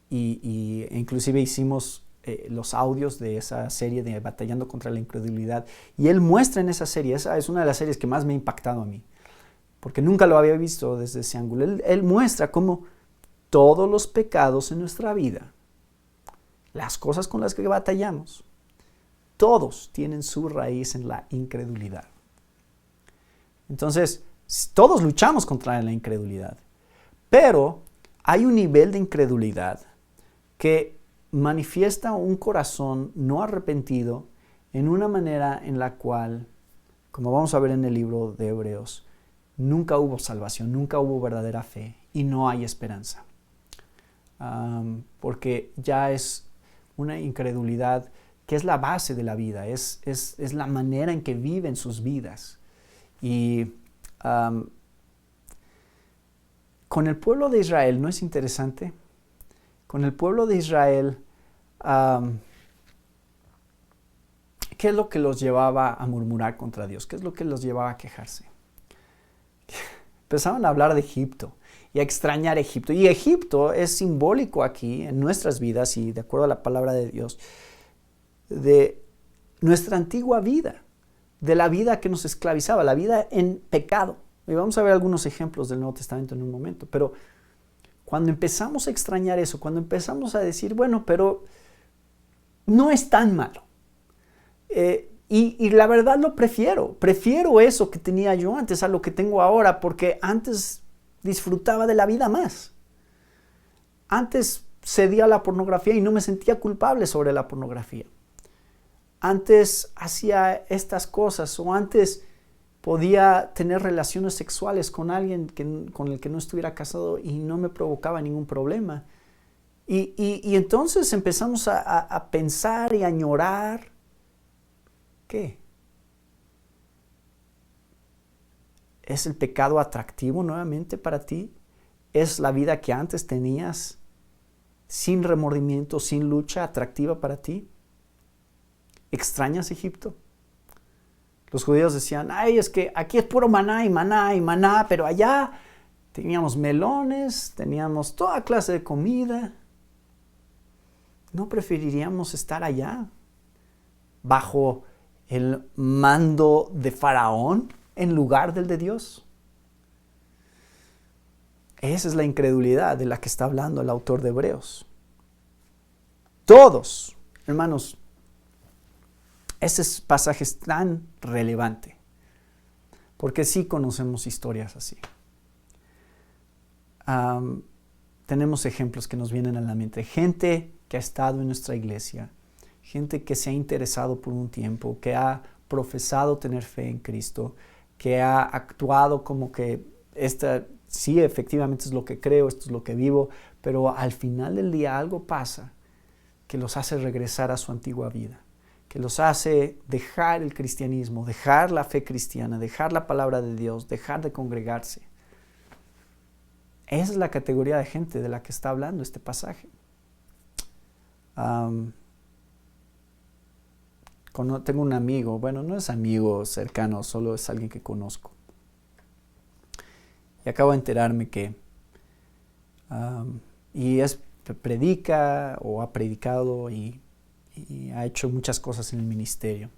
e inclusive hicimos los audios de esa serie de Batallando contra la incredulidad, y él muestra en esa serie, esa es una de las series que más me ha impactado a mí, porque nunca lo había visto desde ese ángulo. Él muestra cómo todos los pecados en nuestra vida, las cosas con las que batallamos, todos tienen su raíz en la incredulidad. Entonces, todos luchamos contra la incredulidad, pero hay un nivel de incredulidad que manifiesta un corazón no arrepentido en una manera en la cual, como vamos a ver en el libro de Hebreos, nunca hubo salvación, nunca hubo verdadera fe y no hay esperanza. Porque ya es una incredulidad que es la base de la vida, es la manera en que viven sus vidas. Y con el pueblo de Israel, ¿no es interesante? Con el pueblo de Israel, ¿qué es lo que los llevaba a murmurar contra Dios? ¿Qué es lo que los llevaba a quejarse? Empezaban a hablar de Egipto y a extrañar Egipto. Y Egipto es simbólico aquí en nuestras vidas, y de acuerdo a la palabra de Dios, de nuestra antigua vida, de la vida que nos esclavizaba, la vida en pecado. Y vamos a ver algunos ejemplos del Nuevo Testamento en un momento, pero cuando empezamos a extrañar eso, cuando empezamos a decir, bueno, pero no es tan malo, y la verdad lo prefiero eso que tenía yo antes a lo que tengo ahora, porque antes disfrutaba de la vida más. Antes cedía a la pornografía y no me sentía culpable sobre la pornografía. Antes hacía estas cosas, o antes podía tener relaciones sexuales con alguien con el que no estuviera casado y no me provocaba ningún problema. Y entonces empezamos a pensar y a añorar. ¿Qué? ¿Es el pecado atractivo nuevamente para ti? ¿Es la vida que antes tenías sin remordimiento, sin lucha, atractiva para ti? ¿Extrañas Egipto? Los judíos decían, es que aquí es puro maná y maná y maná, pero allá teníamos melones, teníamos toda clase de comida. ¿No preferiríamos estar allá, bajo el mando de Faraón, en lugar del de Dios? Esa es la incredulidad de la que está hablando el autor de Hebreos. Todos, hermanos, Ese pasaje es tan relevante, porque sí conocemos historias así. Tenemos ejemplos que nos vienen a la mente. Gente que ha estado en nuestra iglesia, gente que se ha interesado por un tiempo, que ha profesado tener fe en Cristo, que ha actuado como que sí, efectivamente es lo que creo, esto es lo que vivo, pero al final del día algo pasa que los hace regresar a su antigua vida, que los hace dejar el cristianismo, dejar la fe cristiana, dejar la palabra de Dios, dejar de congregarse. Esa es la categoría de gente de la que está hablando este pasaje. Tengo un amigo, bueno, no es amigo cercano, solo es alguien que conozco. Y acabo de enterarme que predica o ha predicado y ha hecho muchas cosas en el ministerio.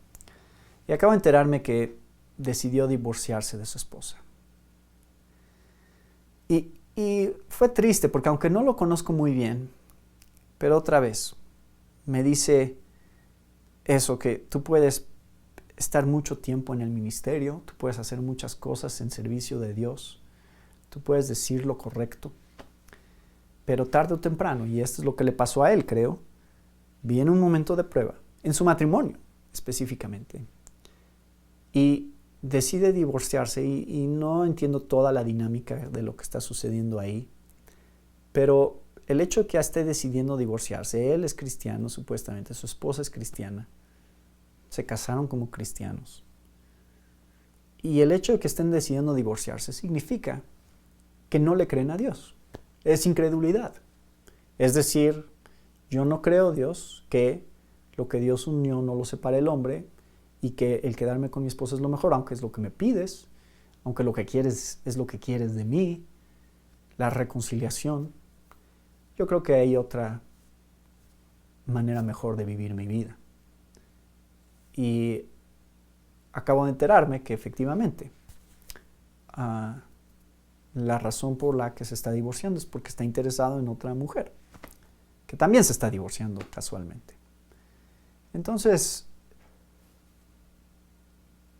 Y acabo de enterarme que decidió divorciarse de su esposa. Y fue triste porque aunque no lo conozco muy bien, pero otra vez me dice eso, que tú puedes estar mucho tiempo en el ministerio, tú puedes hacer muchas cosas en servicio de Dios, tú puedes decir lo correcto, pero tarde o temprano, y esto es lo que le pasó a él, creo, viene un momento de prueba, en su matrimonio específicamente, y decide divorciarse y no entiendo toda la dinámica de lo que está sucediendo ahí, pero el hecho de que esté decidiendo divorciarse, él es cristiano supuestamente, su esposa es cristiana, se casaron como cristianos, y el hecho de que estén decidiendo divorciarse significa que no le creen a Dios, es incredulidad, es decir, yo no creo, Dios, que lo que Dios unió no lo separe el hombre, y que el quedarme con mi esposa es lo mejor, aunque es lo que me pides, aunque lo que quieres es lo que quieres de mí, la reconciliación. Yo creo que hay otra manera mejor de vivir mi vida. Y acabo de enterarme que efectivamente la razón por la que se está divorciando es porque está interesado en otra mujer, que también se está divorciando casualmente. Entonces,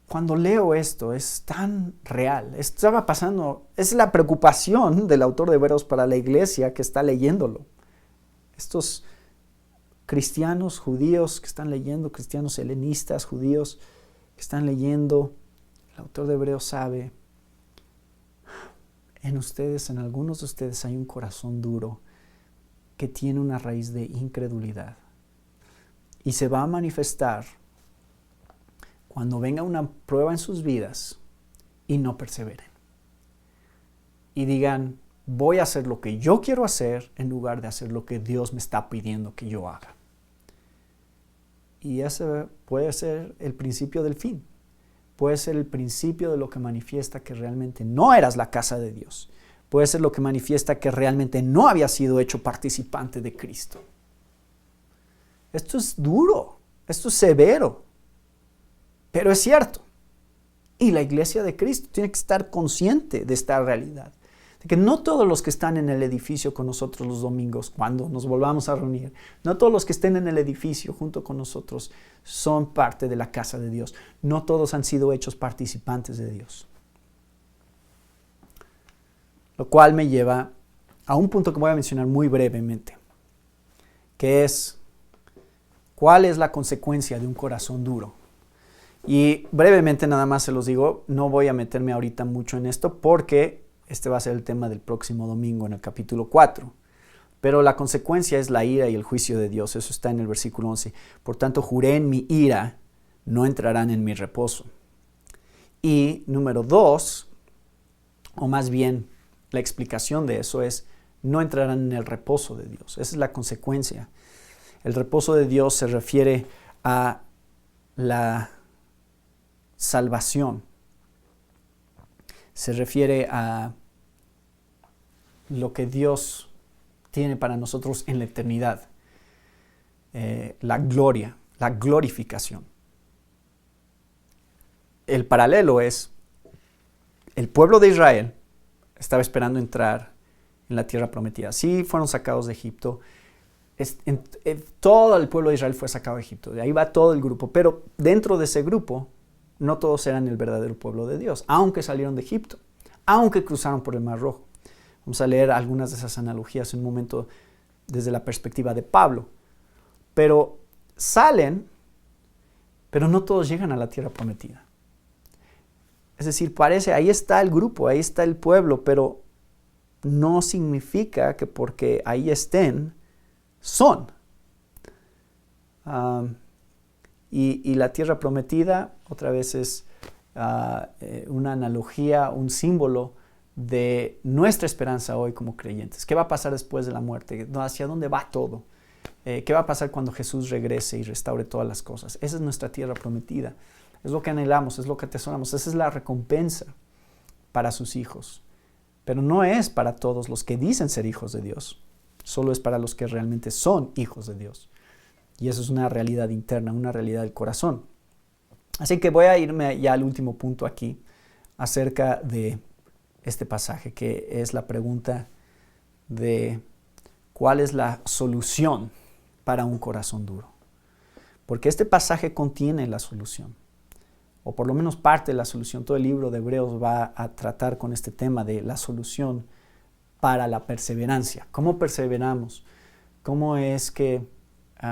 cuando leo esto, es tan real. Estaba pasando, es la preocupación del autor de Hebreos para la iglesia que está leyéndolo. Estos cristianos judíos que están leyendo, cristianos helenistas, judíos que están leyendo, el autor de Hebreos sabe, en algunos de ustedes hay un corazón duro que tiene una raíz de incredulidad y se va a manifestar cuando venga una prueba en sus vidas y no perseveren. Y digan, voy a hacer lo que yo quiero hacer en lugar de hacer lo que Dios me está pidiendo que yo haga. Y ese puede ser el principio del fin. Puede ser el principio de lo que manifiesta que realmente no eras la casa de Dios. Puede ser lo que manifiesta que realmente no había sido hecho participante de Cristo. Esto es duro, esto es severo. Pero es cierto. Y la iglesia de Cristo tiene que estar consciente de esta realidad. De que no todos los que están en el edificio con nosotros los domingos, cuando nos volvamos a reunir, no todos los que estén en el edificio junto con nosotros son parte de la casa de Dios. No todos han sido hechos participantes de Dios. Lo cual me lleva a un punto que voy a mencionar muy brevemente, que es, ¿cuál es la consecuencia de un corazón duro? Y brevemente nada más se los digo, no voy a meterme ahorita mucho en esto porque este va a ser el tema del próximo domingo en el capítulo 4. Pero la consecuencia es la ira y el juicio de Dios, eso está en el versículo 11. Por tanto, juré en mi ira, no entrarán en mi reposo. Y número 2, o más bien la explicación de eso es, no entrarán en el reposo de Dios. Esa es la consecuencia. El reposo de Dios se refiere a la salvación, se refiere a lo que Dios tiene para nosotros en la eternidad, la gloria, la glorificación. El paralelo es, el pueblo de Israel estaba esperando entrar en la tierra prometida. Sí, fueron sacados de Egipto, todo el pueblo de Israel fue sacado de Egipto, de ahí va todo el grupo, pero dentro de ese grupo no todos eran el verdadero pueblo de Dios, aunque salieron de Egipto, aunque cruzaron por el Mar Rojo. Vamos a leer algunas de esas analogías en un momento desde la perspectiva de Pablo. Pero salen, pero no todos llegan a la tierra prometida. Es decir, parece, ahí está el grupo, ahí está el pueblo, pero no significa que porque ahí estén, son. Y la tierra prometida, otra vez es una analogía, un símbolo de nuestra esperanza hoy como creyentes. ¿Qué va a pasar después de la muerte? ¿Hacia dónde va todo? ¿Qué va a pasar cuando Jesús regrese y restaure todas las cosas? Esa es nuestra tierra prometida. Es lo que anhelamos, es lo que atesoramos. Esa es la recompensa para sus hijos. Pero no es para todos los que dicen ser hijos de Dios. Solo es para los que realmente son hijos de Dios. Y eso es una realidad interna, una realidad del corazón. Así que voy a irme ya al último punto aquí acerca de este pasaje, que es la pregunta de cuál es la solución para un corazón duro. Porque este pasaje contiene la solución, o por lo menos parte de la solución. Todo el libro de Hebreos va a tratar con este tema de la solución para la perseverancia. ¿Cómo perseveramos? ¿Cómo es que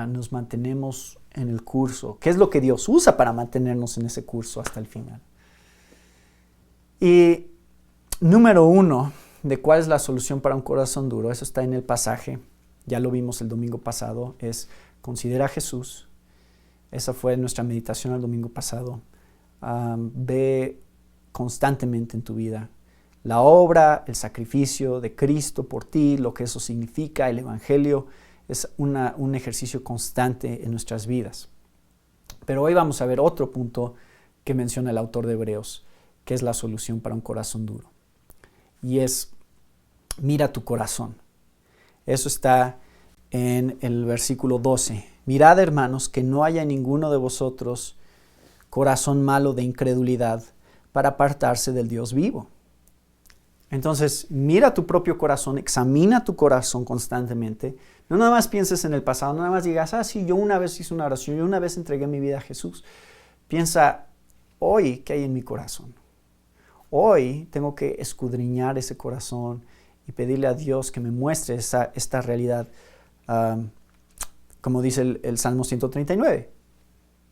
nos mantenemos en el curso? ¿Qué es lo que Dios usa para mantenernos en ese curso hasta el final? Y número 1, de cuál es la solución para un corazón duro, eso está en el pasaje, ya lo vimos el domingo pasado, es considera a Jesús. Esa fue nuestra meditación el domingo pasado. Ve constantemente en tu vida la obra, el sacrificio de Cristo por ti, lo que eso significa, el Evangelio. Es un ejercicio constante en nuestras vidas. Pero hoy vamos a ver otro punto que menciona el autor de Hebreos, que es la solución para un corazón duro. Y es, mira tu corazón. Eso está en el versículo 12. Mirad, hermanos, que no haya en ninguno de vosotros corazón malo de incredulidad para apartarse del Dios vivo. Entonces, mira tu propio corazón, examina tu corazón constantemente. No nada más pienses en el pasado, no nada más digas, sí, yo una vez hice una oración, yo una vez entregué mi vida a Jesús. Piensa, hoy, ¿qué hay en mi corazón? Hoy tengo que escudriñar ese corazón y pedirle a Dios que me muestre esta realidad, como dice el Salmo 139.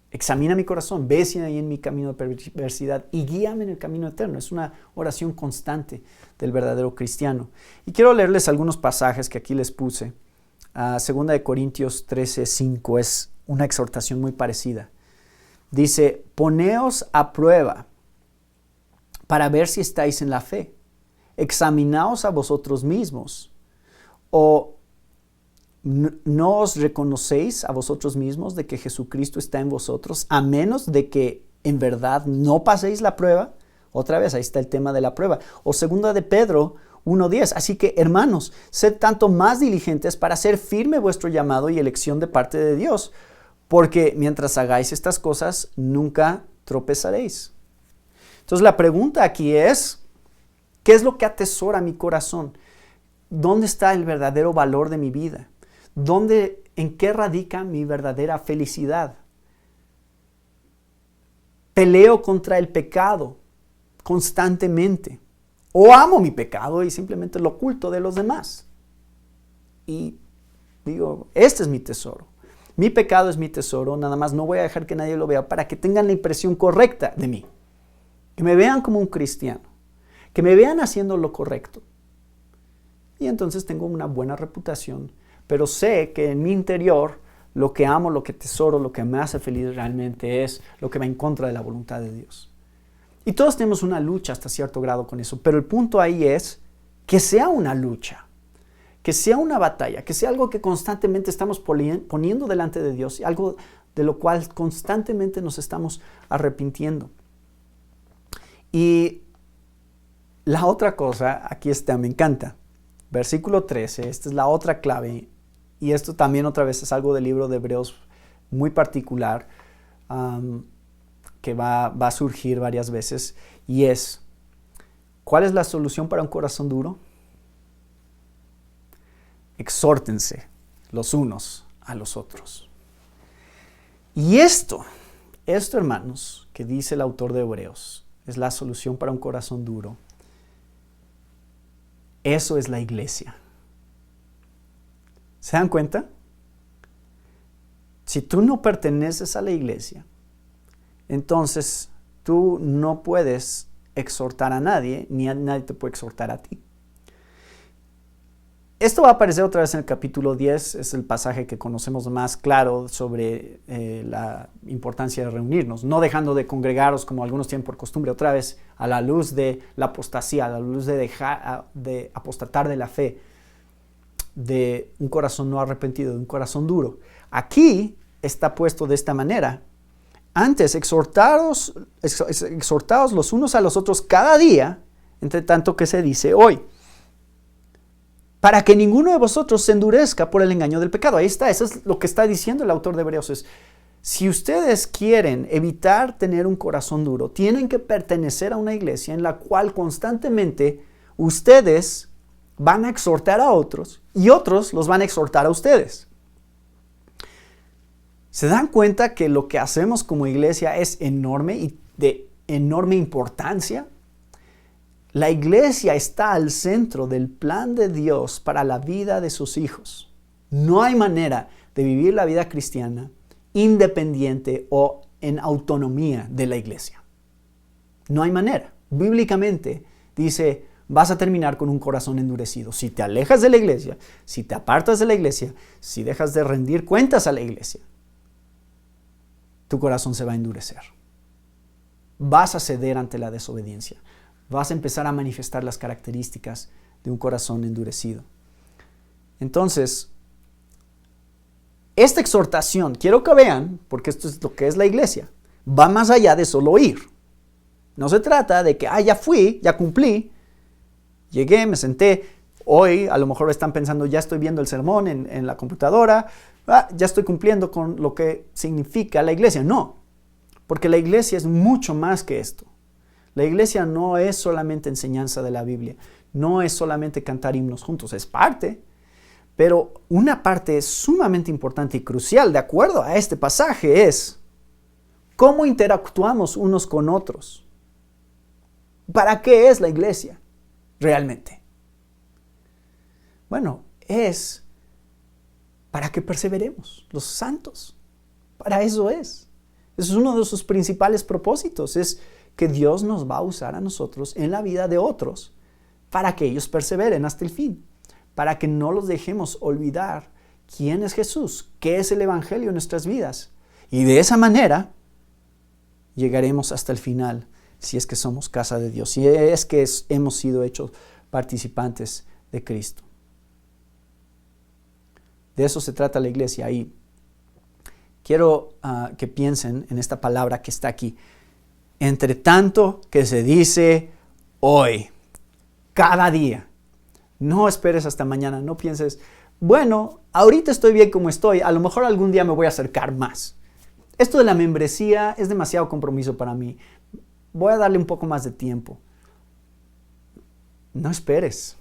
Examina mi corazón, ve si hay en mi camino de perversidad y guíame en el camino eterno. Es una oración constante del verdadero cristiano. Y quiero leerles algunos pasajes que aquí les puse. 2 Corintios 13:5 es una exhortación muy parecida. Dice, poneos a prueba para ver si estáis en la fe. Examinaos a vosotros mismos. ¿O no os reconocéis a vosotros mismos de que Jesucristo está en vosotros, a menos de que en verdad no paséis la prueba? Otra vez, ahí está el tema de la prueba. O 2 de Pedro 1:10. Así que, hermanos, sed tanto más diligentes para hacer firme vuestro llamado y elección de parte de Dios, porque mientras hagáis estas cosas, nunca tropezaréis. Entonces, la pregunta aquí es, ¿qué es lo que atesora mi corazón? ¿Dónde está el verdadero valor de mi vida? ¿En qué radica mi verdadera felicidad? Peleo contra el pecado constantemente. O amo mi pecado y simplemente lo oculto de los demás. Y digo, este es mi tesoro. Mi pecado es mi tesoro, nada más no voy a dejar que nadie lo vea para que tengan la impresión correcta de mí. Que me vean como un cristiano. Que me vean haciendo lo correcto. Y entonces tengo una buena reputación. Pero sé que en mi interior lo que amo, lo que tesoro, lo que me hace feliz realmente es lo que va en contra de la voluntad de Dios. Y todos tenemos una lucha hasta cierto grado con eso. Pero el punto ahí es que sea una lucha. Que sea una batalla. Que sea algo que constantemente estamos poniendo delante de Dios. Algo de lo cual constantemente nos estamos arrepintiendo. Y la otra cosa, aquí está, me encanta. Versículo 13, esta es la otra clave. Y esto también otra vez es algo del libro de Hebreos muy particular que va a surgir varias veces. Y es, ¿cuál es la solución para un corazón duro? Exhórtense los unos a los otros. Y esto, hermanos, que dice el autor de Hebreos, es la solución para un corazón duro. Eso es la iglesia. ¿Se dan cuenta? Si tú no perteneces a la iglesia, entonces tú no puedes exhortar a nadie, ni nadie te puede exhortar a ti. Esto va a aparecer otra vez en el capítulo 10, es el pasaje que conocemos más claro sobre la importancia de reunirnos, no dejando de congregaros como algunos tienen por costumbre, otra vez a la luz de la apostasía, a la luz de dejar de apostatar de la fe, de un corazón no arrepentido, de un corazón duro. Aquí está puesto de esta manera: antes exhortaos los unos a los otros cada día, entre tanto que se dice hoy, para que ninguno de vosotros se endurezca por el engaño del pecado. Ahí está, eso es lo que está diciendo el autor de Hebreos. Es, si ustedes quieren evitar tener un corazón duro, tienen que pertenecer a una iglesia en la cual constantemente ustedes van a exhortar a otros y otros los van a exhortar a ustedes. ¿Se dan cuenta que lo que hacemos como iglesia es enorme y de enorme importancia? La iglesia está al centro del plan de Dios para la vida de sus hijos. No hay manera de vivir la vida cristiana independiente o en autonomía de la iglesia. No hay manera. Bíblicamente dice, vas a terminar con un corazón endurecido. Si te alejas de la iglesia, si te apartas de la iglesia, si dejas de rendir cuentas a la iglesia, tu corazón se va a endurecer. Vas a ceder ante la desobediencia. Vas a empezar a manifestar las características de un corazón endurecido. Entonces, esta exhortación, quiero que vean, porque esto es lo que es la iglesia, va más allá de solo oír. No se trata de que, ya fui, ya cumplí, llegué, me senté. Hoy a lo mejor están pensando, ya estoy viendo el sermón en la computadora, ya estoy cumpliendo con lo que significa la iglesia. No, porque la iglesia es mucho más que esto. La iglesia no es solamente enseñanza de la Biblia, no es solamente cantar himnos juntos, es parte, pero una parte sumamente importante y crucial, de acuerdo a este pasaje, es cómo interactuamos unos con otros. ¿Para qué es la iglesia realmente? Bueno, es para que perseveremos, los santos. Para eso es. Eso es uno de sus principales propósitos, es que Dios nos va a usar a nosotros en la vida de otros para que ellos perseveren hasta el fin, para que no los dejemos olvidar quién es Jesús, qué es el Evangelio en nuestras vidas. Y de esa manera llegaremos hasta el final, si es que somos casa de Dios, si es que hemos sido hechos participantes de Cristo. De eso se trata la iglesia. Y quiero que piensen en esta palabra que está aquí. Entre tanto que se dice hoy, cada día. No esperes hasta mañana, no pienses, bueno, ahorita estoy bien como estoy, a lo mejor algún día me voy a acercar más. Esto de la membresía es demasiado compromiso para mí, voy a darle un poco más de tiempo. No esperes,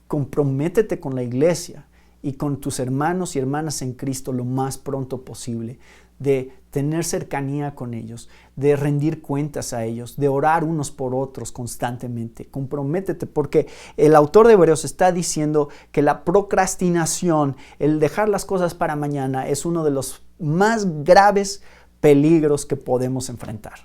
comprométete con la iglesia y con tus hermanos y hermanas en Cristo lo más pronto posible, de tener cercanía con ellos, de rendir cuentas a ellos, de orar unos por otros constantemente. Comprométete, porque el autor de Hebreos está diciendo que la procrastinación, el dejar las cosas para mañana, es uno de los más graves peligros que podemos enfrentar.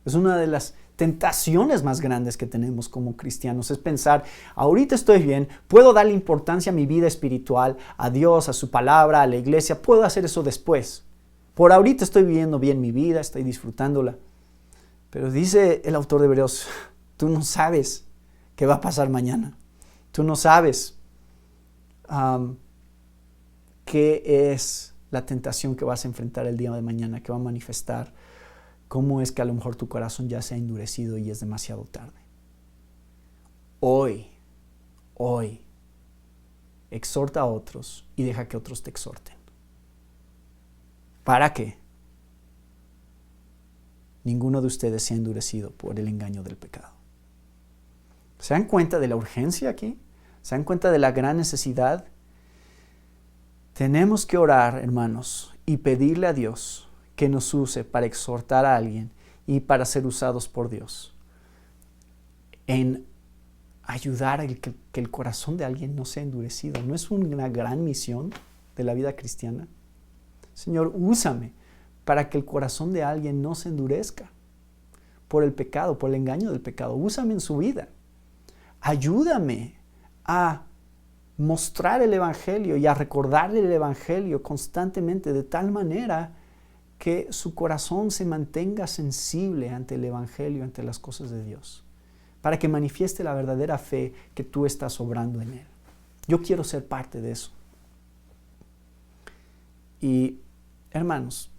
Es una de las tentaciones más grandes que tenemos como cristianos, es pensar, ahorita estoy bien, puedo darle importancia a mi vida espiritual, a Dios, a su palabra, a la iglesia, puedo hacer eso después. Por ahorita estoy viviendo bien mi vida, estoy disfrutándola. Pero dice el autor de Hebreos, tú no sabes qué va a pasar mañana. Tú no sabes qué es la tentación que vas a enfrentar el día de mañana, que va a manifestar. Cómo es que a lo mejor tu corazón ya se ha endurecido y es demasiado tarde. Hoy, exhorta a otros y deja que otros te exhorten. ¿Para qué? Ninguno de ustedes se ha endurecido por el engaño del pecado. ¿Se dan cuenta de la urgencia aquí? ¿Se dan cuenta de la gran necesidad? Tenemos que orar, hermanos, y pedirle a Dios que nos use para exhortar a alguien y para ser usados por Dios en ayudar a que el corazón de alguien no sea endurecido. ¿No es una gran misión de la vida cristiana? Señor, úsame para que el corazón de alguien no se endurezca por el pecado, por el engaño del pecado. Úsame en su vida. Ayúdame a mostrar el Evangelio y a recordarle el Evangelio constantemente de tal manera que su corazón se mantenga sensible ante el Evangelio, ante las cosas de Dios, para que manifieste la verdadera fe que tú estás obrando en él. Yo quiero ser parte de eso. Y, hermanos,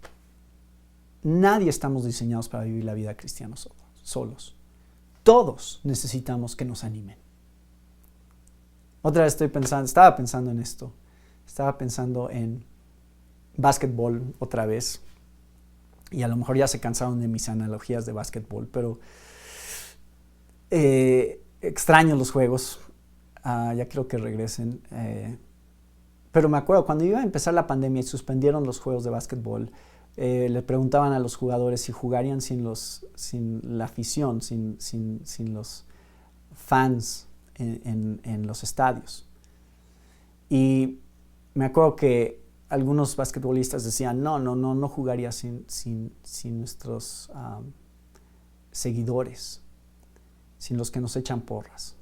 nadie estamos diseñados para vivir la vida cristiana solos. Todos necesitamos que nos animen. Otra vez estaba pensando en esto. Estaba pensando en básquetbol otra vez. Y a lo mejor ya se cansaron de mis analogías de básquetbol, pero extraño los juegos. Ya quiero que regresen. Pero me acuerdo, cuando iba a empezar la pandemia y suspendieron los juegos de básquetbol, le preguntaban a los jugadores si jugarían sin la afición, sin los fans en los estadios. Y me acuerdo que algunos basquetbolistas decían, no jugaría sin nuestros seguidores, sin los que nos echan porras.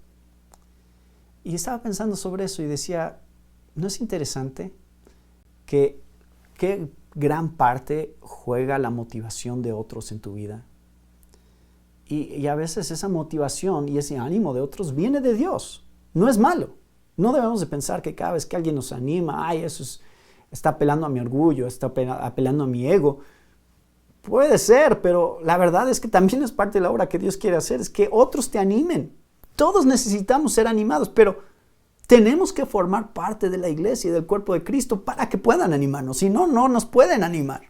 Y estaba pensando sobre eso y decía, ¿no es interesante que qué gran parte juega la motivación de otros en tu vida? Y a veces esa motivación y ese ánimo de otros viene de Dios. No es malo. No debemos de pensar que cada vez que alguien nos anima, está apelando a mi orgullo, está apelando a mi ego. Puede ser, pero la verdad es que también es parte de la obra que Dios quiere hacer, es que otros te animen. Todos necesitamos ser animados, pero tenemos que formar parte de la iglesia y del cuerpo de Cristo para que puedan animarnos. Si no, no nos pueden animar.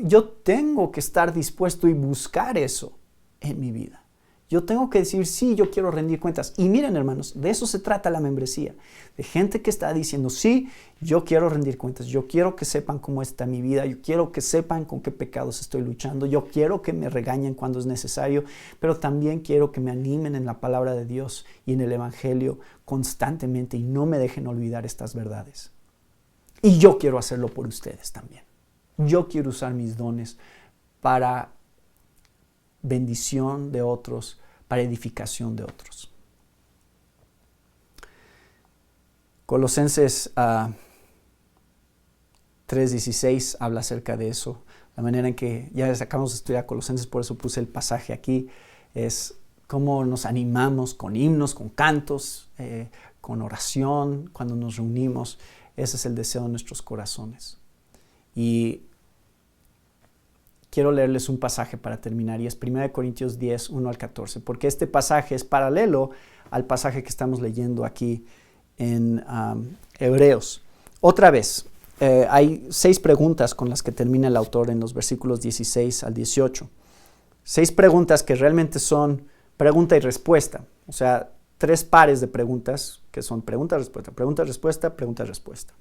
Yo tengo que estar dispuesto y buscar eso en mi vida. Yo tengo que decir, sí, yo quiero rendir cuentas. Y miren, hermanos, de eso se trata la membresía. De gente que está diciendo, sí, yo quiero rendir cuentas. Yo quiero que sepan cómo está mi vida. Yo quiero que sepan con qué pecados estoy luchando. Yo quiero que me regañen cuando es necesario. Pero también quiero que me animen en la palabra de Dios y en el Evangelio constantemente y no me dejen olvidar estas verdades. Y yo quiero hacerlo por ustedes también. Yo quiero usar mis dones para bendición de otros, para edificación de otros. Colosenses 3:16 habla acerca de eso. La manera en que ya acabamos de estudiar Colosenses, por eso puse el pasaje aquí, es cómo nos animamos con himnos, con cantos, con oración, cuando nos reunimos. Ese es el deseo de nuestros corazones. Y quiero leerles un pasaje para terminar, y es 1 Corintios 10, 1 al 14, porque este pasaje es paralelo al pasaje que estamos leyendo aquí en Hebreos. Otra vez, hay 6 preguntas con las que termina el autor en los versículos 16 al 18. 6 preguntas que realmente son pregunta y respuesta, o sea, 3 pares de preguntas que son pregunta-respuesta, pregunta-respuesta, pregunta-respuesta.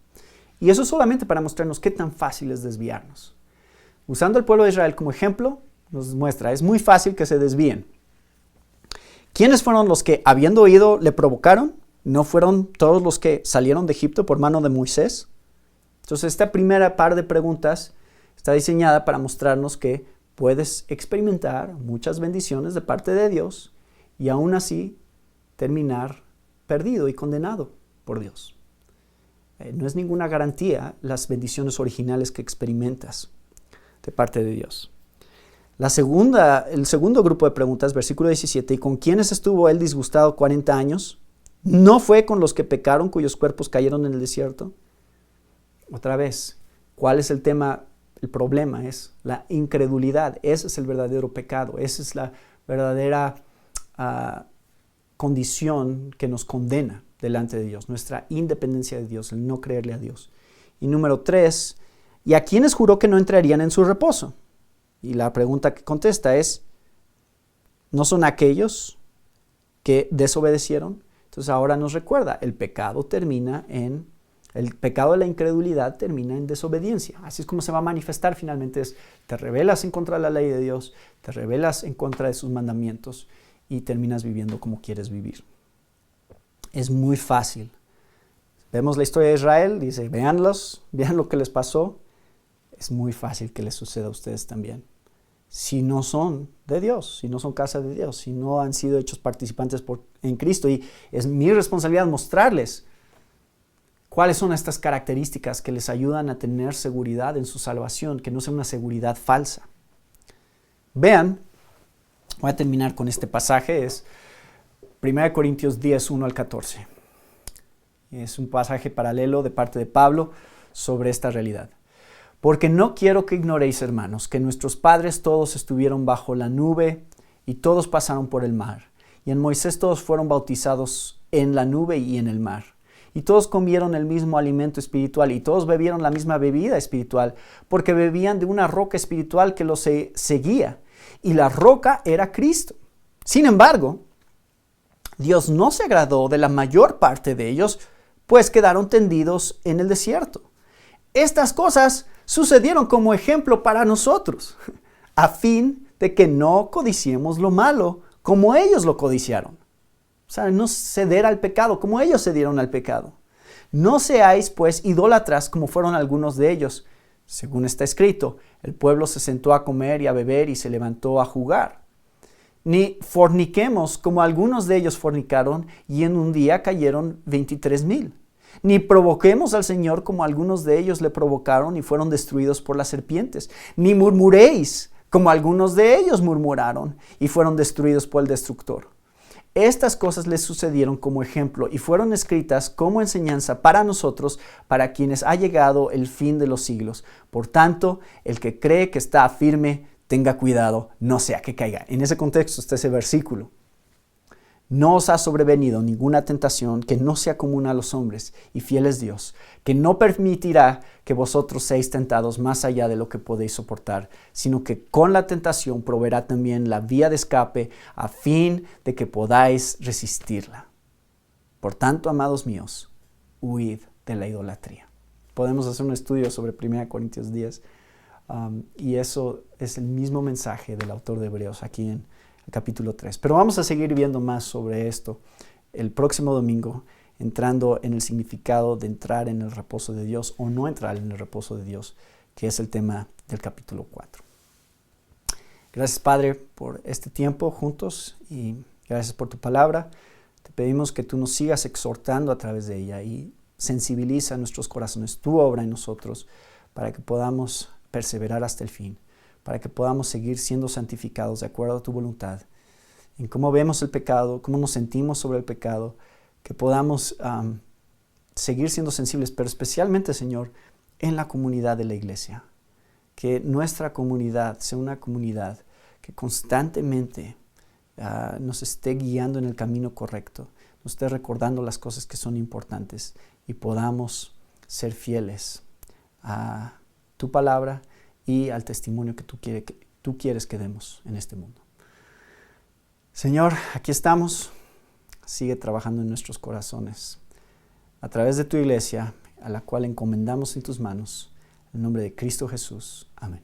Y eso solamente para mostrarnos qué tan fácil es desviarnos. Usando el pueblo de Israel como ejemplo, nos muestra, es muy fácil que se desvíen. ¿Quiénes fueron los que, habiendo oído, le provocaron? ¿No fueron todos los que salieron de Egipto por mano de Moisés? Entonces, esta primera par de preguntas está diseñada para mostrarnos que puedes experimentar muchas bendiciones de parte de Dios y aún así terminar perdido y condenado por Dios. No es ninguna garantía las bendiciones originales que experimentas de parte de Dios. El segundo grupo de preguntas, versículo 17, ¿y con quiénes estuvo él disgustado 40 años? ¿No fue con los que pecaron, cuyos cuerpos cayeron en el desierto? Otra vez, ¿cuál es el tema? El problema es la incredulidad. Ese es el verdadero pecado. Esa es la verdadera condición que nos condena delante de Dios, nuestra independencia de Dios, el no creerle a Dios. Y número 3, ¿y a quiénes juró que no entrarían en su reposo? Y la pregunta que contesta es, ¿no son aquellos que desobedecieron? Entonces ahora nos recuerda, el pecado termina en El pecado de la incredulidad termina en desobediencia. Así es como se va a manifestar finalmente. Te rebelas en contra de la ley de Dios, te rebelas en contra de sus mandamientos y terminas viviendo como quieres vivir. Es muy fácil. Vemos la historia de Israel, dice, vean lo que les pasó. Es muy fácil que les suceda a ustedes también. Si no son de Dios, si no son casa de Dios, si no han sido hechos participantes en Cristo. Y es mi responsabilidad mostrarles cuáles son estas características que les ayudan a tener seguridad en su salvación, que no sea una seguridad falsa. Vean, voy a terminar con este pasaje, es 1 Corintios 10, 1 al 14. Es un pasaje paralelo de parte de Pablo sobre esta realidad. Porque no quiero que ignoréis, hermanos, que nuestros padres todos estuvieron bajo la nube y todos pasaron por el mar. Y en Moisés todos fueron bautizados en la nube y en el mar. Y todos comieron el mismo alimento espiritual y todos bebieron la misma bebida espiritual, porque bebían de una roca espiritual que los seguía. Y la roca era Cristo. Sin embargo, Dios no se agradó de la mayor parte de ellos, pues quedaron tendidos en el desierto. Estas cosas sucedieron como ejemplo para nosotros, a fin de que no codiciemos lo malo como ellos lo codiciaron. O sea, no ceder al pecado como ellos cedieron al pecado. No seáis pues idólatras como fueron algunos de ellos. Según está escrito, el pueblo se sentó a comer y a beber y se levantó a jugar. Ni forniquemos como algunos de ellos fornicaron y en un día cayeron 23,000. Ni provoquemos al Señor como algunos de ellos le provocaron y fueron destruidos por las serpientes. Ni murmuréis como algunos de ellos murmuraron y fueron destruidos por el destructor. Estas cosas les sucedieron como ejemplo y fueron escritas como enseñanza para nosotros, para quienes ha llegado el fin de los siglos. Por tanto, el que cree que está firme, tenga cuidado, no sea que caiga. En ese contexto está ese versículo. No os ha sobrevenido ninguna tentación que no sea común a los hombres, y fiel es Dios, que no permitirá que vosotros seáis tentados más allá de lo que podéis soportar, sino que con la tentación proveerá también la vía de escape, a fin de que podáis resistirla. Por tanto, amados míos, huid de la idolatría. Podemos hacer un estudio sobre 1 Corintios 10, y eso es el mismo mensaje del autor de Hebreos aquí en el capítulo 3. Pero vamos a seguir viendo más sobre esto el próximo domingo, entrando en el significado de entrar en el reposo de Dios o no entrar en el reposo de Dios, que es el tema del capítulo 4. Gracias, Padre, por este tiempo juntos y gracias por tu palabra. Te pedimos que tú nos sigas exhortando a través de ella y sensibiliza nuestros corazones, tu obra en nosotros, para que podamos perseverar hasta el fin, para que podamos seguir siendo santificados de acuerdo a tu voluntad, en cómo vemos el pecado, cómo nos sentimos sobre el pecado, que podamos seguir siendo sensibles, pero especialmente, Señor, en la comunidad de la iglesia. Que nuestra comunidad sea una comunidad que constantemente nos esté guiando en el camino correcto, nos esté recordando las cosas que son importantes y podamos ser fieles a tu palabra y al testimonio que tú quieres que demos en este mundo. Señor, aquí estamos. Sigue trabajando en nuestros corazones a través de tu iglesia, a la cual encomendamos en tus manos. En el nombre de Cristo Jesús. Amén.